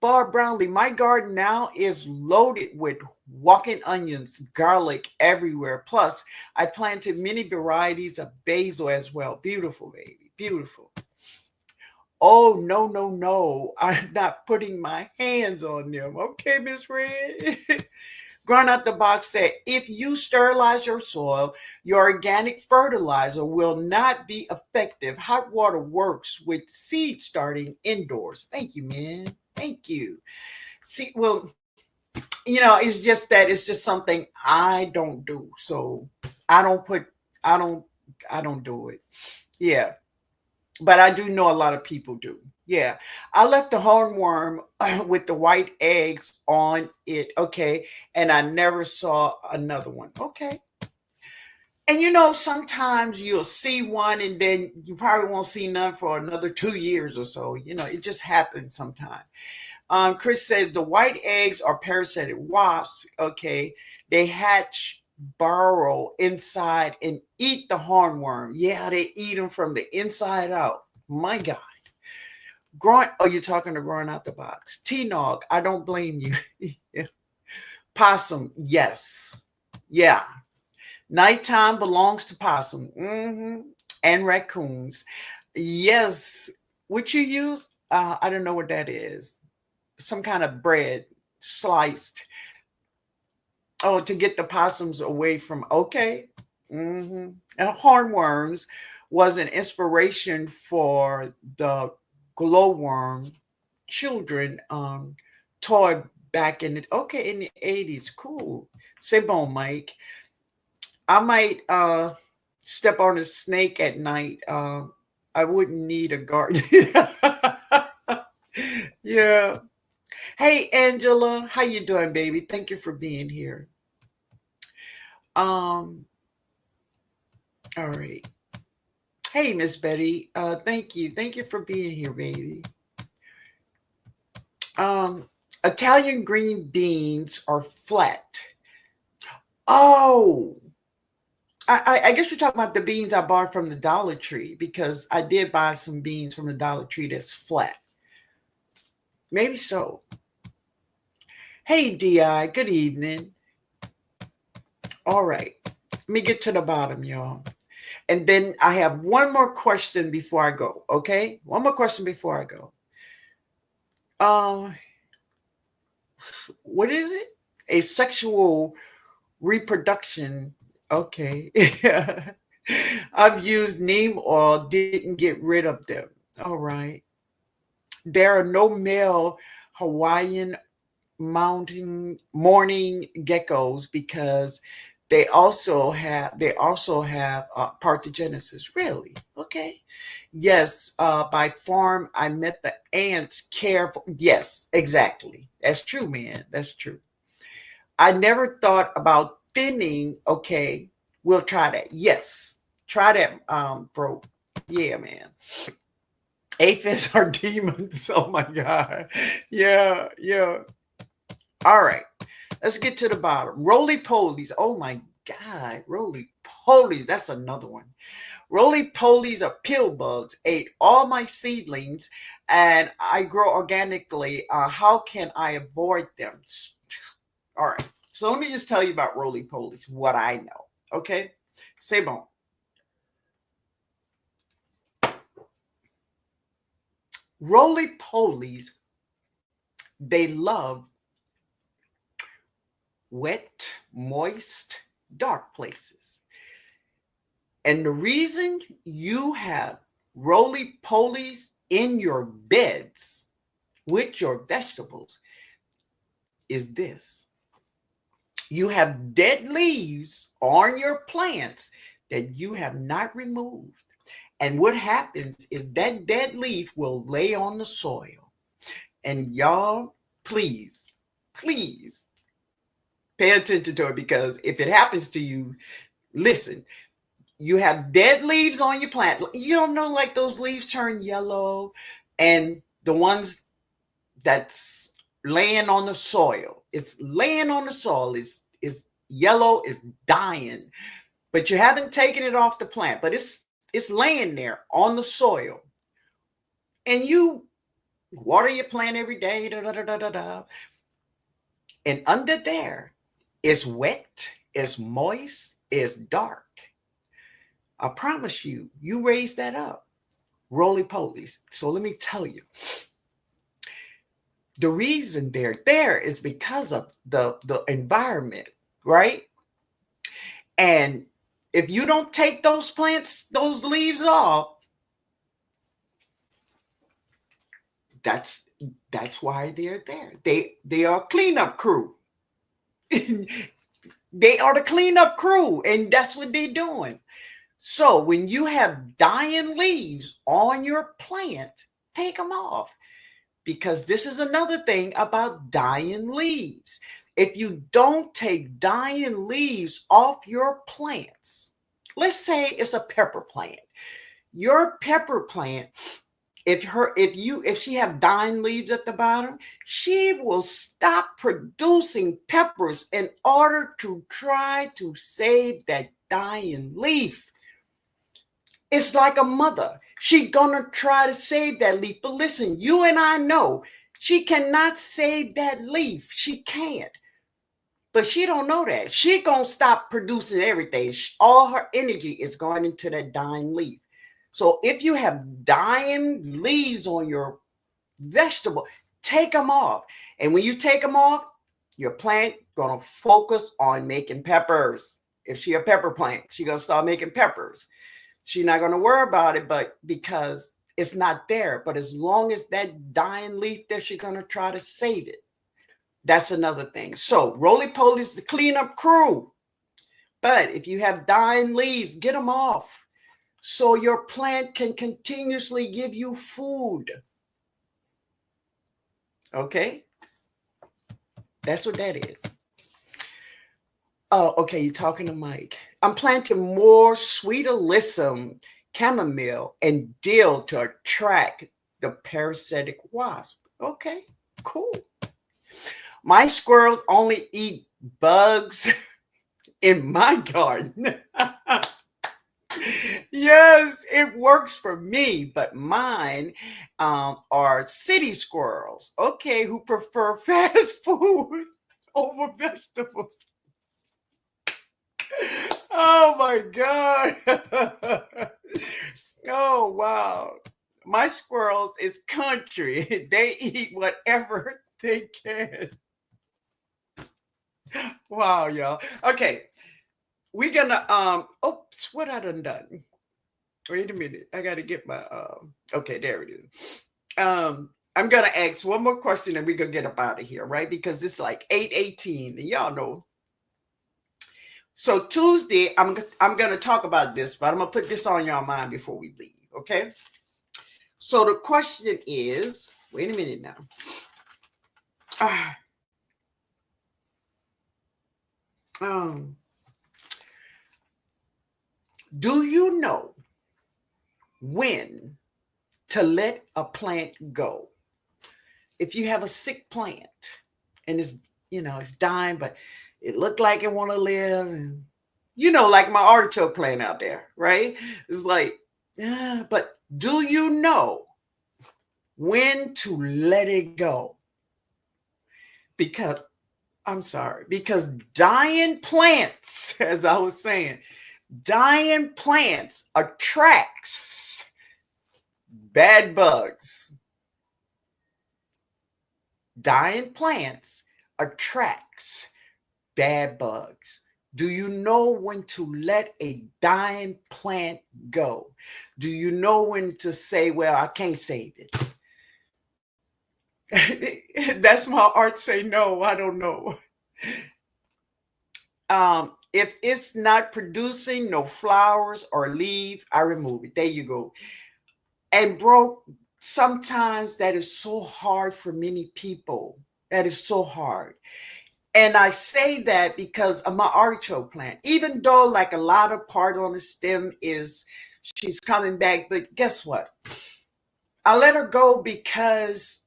Barb Brownlee, my garden now is loaded with walking onions, garlic everywhere. Plus, I planted many varieties of basil as well. Beautiful, baby. Beautiful. Oh, no, no, no. I'm not putting my hands on them. Okay, Miss Red. Grown out the box said, if you sterilize your soil, your organic fertilizer will not be effective. Hot water works with seed starting indoors. Thank you, man. Thank you. See, well, you know, it's just something I don't do. So I don't put, I don't, I don't do it. Yeah. But I do know a lot of people do. Yeah. I left the hornworm with the white eggs on it. Okay. And I never saw another one. Okay. And you know, sometimes you'll see one and then you probably won't see none for another 2 years or so. You know, it just happens sometimes. Chris says the white eggs are parasitic wasps. Okay. They hatch, burrow inside, and eat the hornworm. Yeah, they eat them from the inside out. My God. Growing, oh, you're talking to growing out the box. TNOG, I don't blame you. Yeah. Possum, yes. Yeah. Nighttime belongs to possum. And raccoons. Yes. Would you use? I don't know what that is. Some kind of bread sliced. Oh, to get the possums away from. Okay. And hornworms was an inspiration for the glowworm children toy back in the 80s. Cool. Sibon Mike. I might step on a snake at night. I wouldn't need a guard. Yeah. Hey Angela, how you doing, baby? Thank you for being here. Um, all right. Hey Miss Betty, thank you. Thank you for being here, baby. Um, Italian green beans are flat. Oh, I guess you're talking about the beans I bought from the Dollar Tree because I did buy some beans from the Dollar Tree that's flat. Maybe so. Hey, Di, good evening. All right, let me get to the bottom, y'all. And then I have one more question before I go. Okay, one more question before I go. Uh, what is it? A sexual reproduction. Okay. I've used neem oil, didn't get rid of them. All right. There are no male Hawaiian mountain morning geckos because they also have parthenogenesis. Really? Okay. Yes. By farm, I met the ants careful. Yes, exactly. That's true, man. That's true. I never thought about thinning. Okay, we'll try that. Yes, try that, bro. Yeah, man. Aphids are demons. Oh my god. Yeah, yeah. All right. Let's get to the bottom. Roly polies. Oh my god. Roly polies. That's another one. Roly polies are pill bugs. Ate all my seedlings, and I grow organically. How can I avoid them? All right. So let me just tell you about roly-polies, what I know. Okay. C'est bon. Roly-polies, they love wet, moist, dark places. And the reason you have roly-polies in your beds with your vegetables is this. You have dead leaves on your plants that you have not removed. And what happens is that dead leaf will lay on the soil. And y'all, please, please pay attention to it, because if it happens to you, listen, you have dead leaves on your plant. You don't know, like those leaves turn yellow, and the ones that's laying on the soil, it's laying on the soil, is yellow, is dying, but you haven't taken it off the plant, but it's laying there on the soil, and you water your plant every day, da, da, da, da, da, da. And under there, it's wet, it's moist, it's dark. I promise you, you raise that up, roly-polies. So let me tell you, the reason they're there is because of the environment, right? And if you don't take those plants, those leaves off, that's why they're there. They are cleanup crew. They are the cleanup crew, and that's what they're doing. So when you have dying leaves on your plant, take them off, because this is another thing about dying leaves. If you don't take dying leaves off your plants, let's say it's a pepper plant. Your pepper plant, if she have dying leaves at the bottom, she will stop producing peppers in order to try to save that dying leaf. It's like a mother. She gonna try to save that leaf. But listen, you and I know she cannot save that leaf. She can't. But she don't know that. She gonna stop producing everything. All her energy is going into that dying leaf. So if you have dying leaves on your vegetable, take them off. And when you take them off, your plant gonna focus on making peppers. If she a pepper plant, she gonna start making peppers. She's not gonna worry about it, but because it's not there. But as long as that dying leaf there, she's gonna try to save it. That's another thing. So roly-poly is the cleanup crew. But if you have dying leaves, get them off, so your plant can continuously give you food. Okay? That's what that is. Oh, okay, you're talking to Mike. I'm planting more sweet alyssum, chamomile, and dill to attract the parasitic wasp. Okay, cool. My squirrels only eat bugs in my garden. Yes, it works for me, but mine are city squirrels, okay, who prefer fast food over vegetables. Oh my God. Oh, wow. My squirrels is country. They eat whatever they can. Wow, y'all. Okay. We're gonna oops, what I done. Wait a minute. I gotta get my okay, there it is. I'm gonna ask one more question and we're gonna get up out of here, right? Because it's like 8:18, and y'all know. So Tuesday, I'm gonna talk about this, but I'm gonna put this on your mind before we leave, okay? So the question is, wait a minute now. Do you know when to let a plant go? If you have a sick plant and it's dying, but it looked like it want to live, and like my artichoke plant out there, right? It's like, but do you know when to let it go? Because I'm sorry, because dying plants, as I was saying, dying plants attracts bad bugs. Dying plants attracts bad bugs. Do you know when to let a dying plant go? Do you know when to say, well, I can't save it? That's my art say no, I don't know. If it's not producing no flowers or leaf, I remove it. There you go. And bro, sometimes that is so hard for many people. That is so hard. And I say that because of my artichoke plant. Even though like a lot of part on the stem is she's coming back, but guess what? I let her go because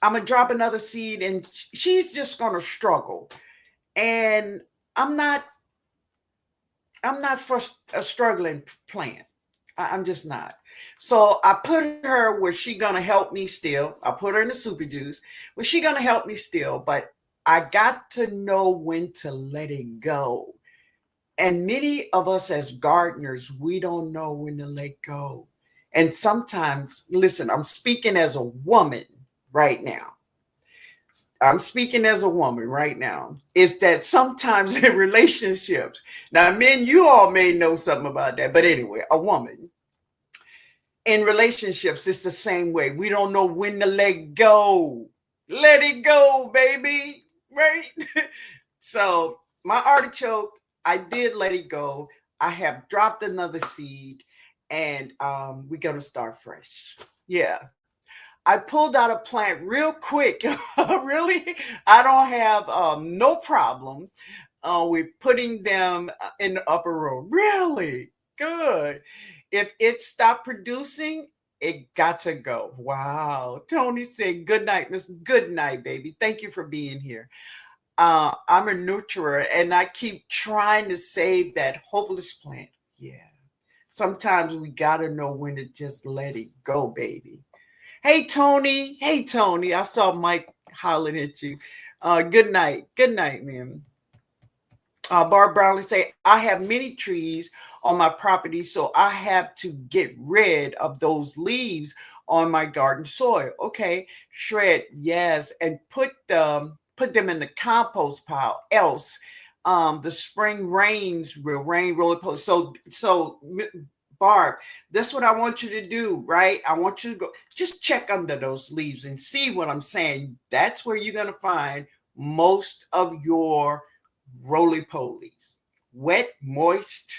I'm gonna drop another seed and she's just gonna struggle. And I'm not I'm not for a struggling plant. I'm just not. So I put her where she gonna help me still. I put her in the super juice, where she gonna help me still. But I got to know when to let it go. And many of us as gardeners, we don't know when to let go. And sometimes, listen, I'm speaking as a woman right now. I'm speaking as a woman right now. Is that sometimes in relationships, now, men, you all may know something about that, but anyway, a woman in relationships, it's the same way. We don't know when to let go. Let it go, baby. Right? So, my artichoke, I did let it go. I have dropped another seed and we're going to start fresh. Yeah. I pulled out a plant real quick. Really, I don't have no problem with putting them in the upper room. Really good. If it stopped producing, it got to go. Wow. Tony said, "Good night, Miss. Good night, baby. Thank you for being here." I'm a nurturer, and I keep trying to save that hopeless plant. Yeah. Sometimes we gotta know when to just let it go, baby. Hey Tony. Hey Tony. I saw Mike hollering at you. Good night. Good night, man. Barb Brownlee say, I have many trees on my property, so I have to get rid of those leaves on my garden soil. Okay, shred, yes, and put them in the compost pile. Else, the spring rains will rain roller post. So Barb, that's what I want you to do, right? I want you to go just check under those leaves and see what I'm saying. That's where you're gonna find most of your roly polies. Wet, moist,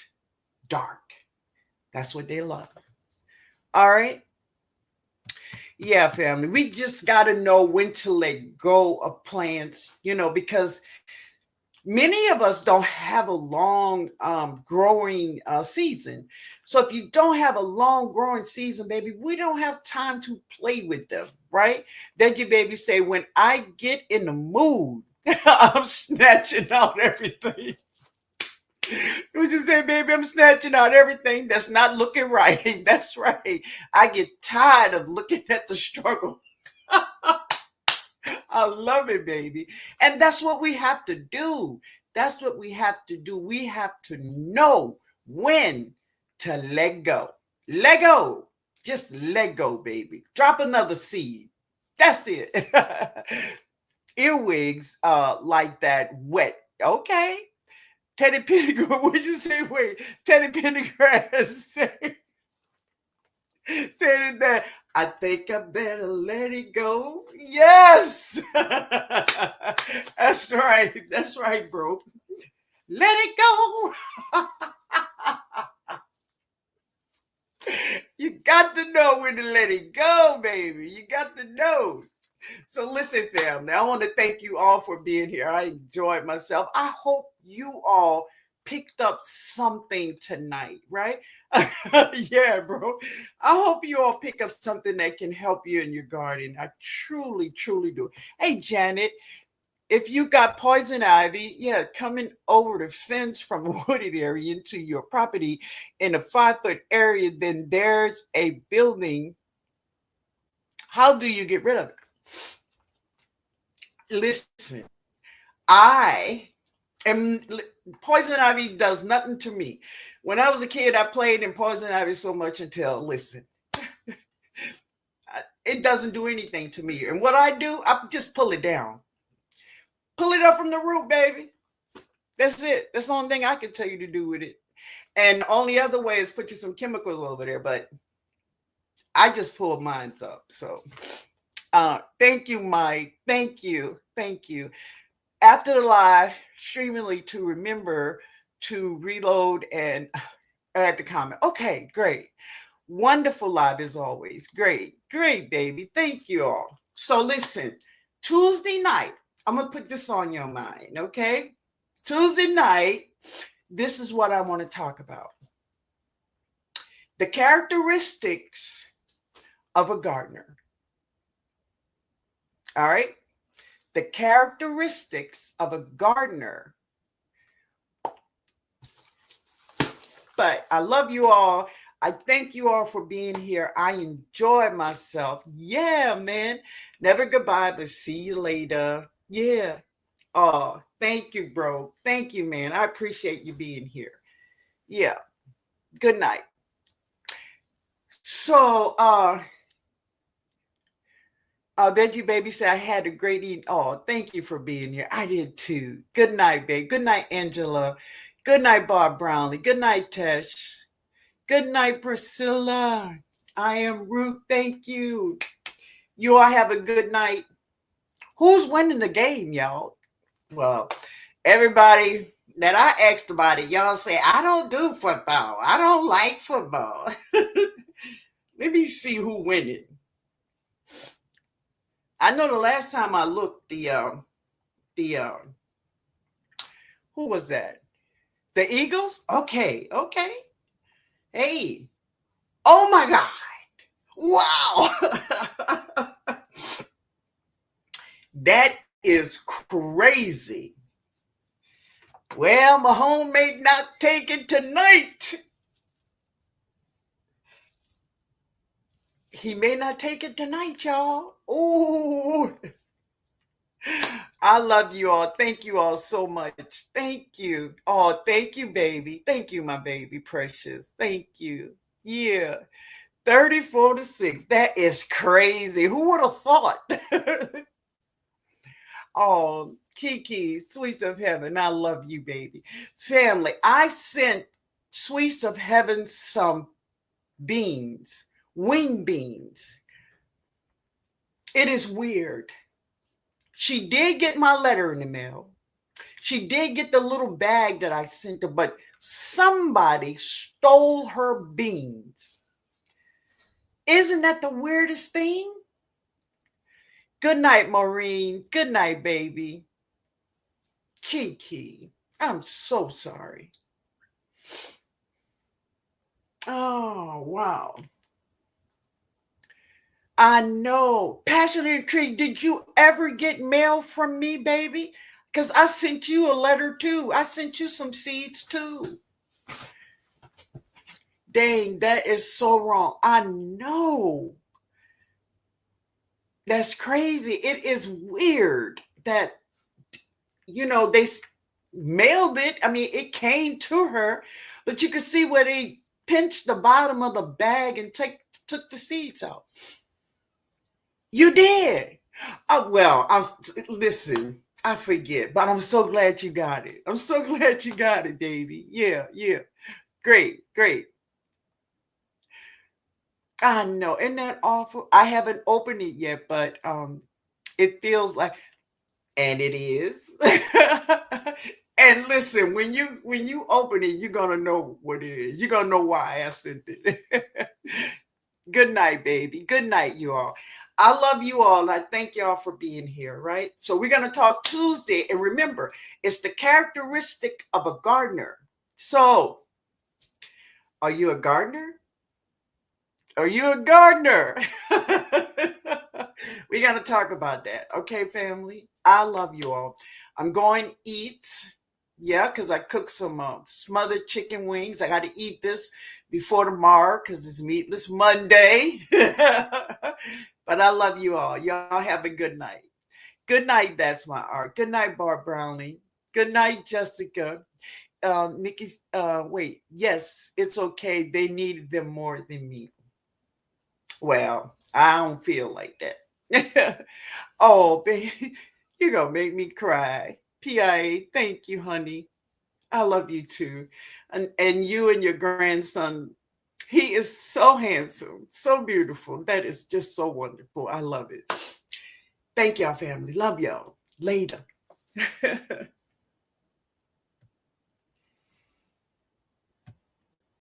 dark. That's what they love. All right. Yeah, family. We just got to know when to let go of plants, because many of us don't have a long growing season. So if you don't have a long growing season, baby, we don't have time to play with them, right? Then your baby say, when I get in the mood, I'm snatching out everything. You just say, baby, I'm snatching out everything that's not looking right. That's right. I get tired of looking at the struggle. I love it, baby. And that's what we have to do. That's what we have to do. We have to know when to let go. Let go. Just let go, baby. Drop another seed. That's it. Earwigs like that wet. Okay. Teddy Pendergrass, what'd you say? Wait, Teddy Pendergrass said it that I think I better let it go. Yes, that's right. That's right, bro. Let it go. You got to know when to let it go, baby. You got to know. So listen, family, I want to thank you all for being here. I enjoyed myself. I hope you all picked up something tonight, right? Yeah, bro. I hope you all pick up something that can help you in your garden. I truly, truly do. Hey, Janet, if you got poison ivy, yeah, coming over the fence from a wooded area into your property in a 5-foot area, then there's a building. How do you get rid of it? Listen, I am poison ivy does nothing to me. When I was a kid, I played in poison ivy so much until listen, it doesn't do anything to me. And what I do, I just pull it down, pull it up from the root, baby. That's it. That's the only thing I can tell you to do with it. And the only other way is put you some chemicals over there, but I just pulled mine up. So thank you, Mike. Thank you. Thank you. After the live, streamingly to remember to reload and add the comment. Okay, great. Wonderful live as always. Great, great, baby. Thank you all. So listen, Tuesday night, I'm going to put this on your mind, okay? Tuesday night, this is what I want to talk about. The characteristics of a gardener. All right? The characteristics of a gardener. But I love you all. I thank you all for being here. I enjoy myself. Yeah, man. Never goodbye, but see you later. Yeah. Oh, thank you, bro. Thank you, man. I appreciate you being here. Yeah. Good night. So, Veggie Baby said I had a great evening. Oh, thank you for being here. I did too. Good night, babe. Good night, Angela. Good night, Bob Brownlee. Good night, Tesh. Good night, Priscilla. I am Ruth. Thank you. You all have a good night. Who's winning the game, y'all? Well, everybody that I asked about it, y'all say, I don't do football. I don't like football. Let me see who win it. I know the last time I looked, who was that? The Eagles? Okay. Hey. Oh my God. Wow. That is crazy. Well, Mahomes may not take it tonight. He may not take it tonight, y'all. Ooh. I love you all. Thank you all so much. Thank you. Oh, thank you, baby. Thank you, my baby precious. Thank you. Yeah. 34-6. That is crazy. Who would have thought? Oh, Kiki, Sweets of Heaven. I love you, baby. Family, I sent Sweets of Heaven some beans, wing beans. It is weird. She did get my letter in the mail. She did get the little bag that I sent her, but somebody stole her beans. Isn't that the weirdest thing? Good night, Maureen. Good night, baby. Kiki, I'm so sorry. Oh, wow. I know. Passion and Intrigue, did you ever get mail from me, baby? Because I sent you a letter too. I sent you some seeds too. Dang, that is so wrong. I know. That's crazy. It is weird that, they mailed it. I mean, it came to her, but you could see where they pinched the bottom of the bag and took the seeds out. You did. Oh, well, listen, I forget, but I'm so glad you got it. I'm so glad you got it, baby. Yeah. Great. I know. Isn't that awful? I haven't opened it yet, but it feels like, and it is. And listen, when you open it, you're gonna know what it is. You're gonna know why I sent it. Good night, baby. Good night, you all. I love you all. And I thank y'all for being here, right? So we're going to talk Tuesday. And remember, it's the characteristic of a gardener. So, are you a gardener? Are you a gardener? We got to talk about that. Okay, family? I love you all. I'm going to eat. Yeah, because I cooked some smothered chicken wings. I got to eat this before tomorrow because it's Meatless Monday. But I love you all. Y'all have a good night. Good night, that's my art. Good night, Barb Brownlee. Good night, Jessica. Nikki's wait, yes, it's okay. They needed them more than me. Well, I don't feel like that. Oh, baby, you're gonna make me cry. PIA, thank you, honey. I love you too. And you and your grandson, he is so handsome, so beautiful. That is just so wonderful. I love it. Thank y'all, family. Love y'all. Later.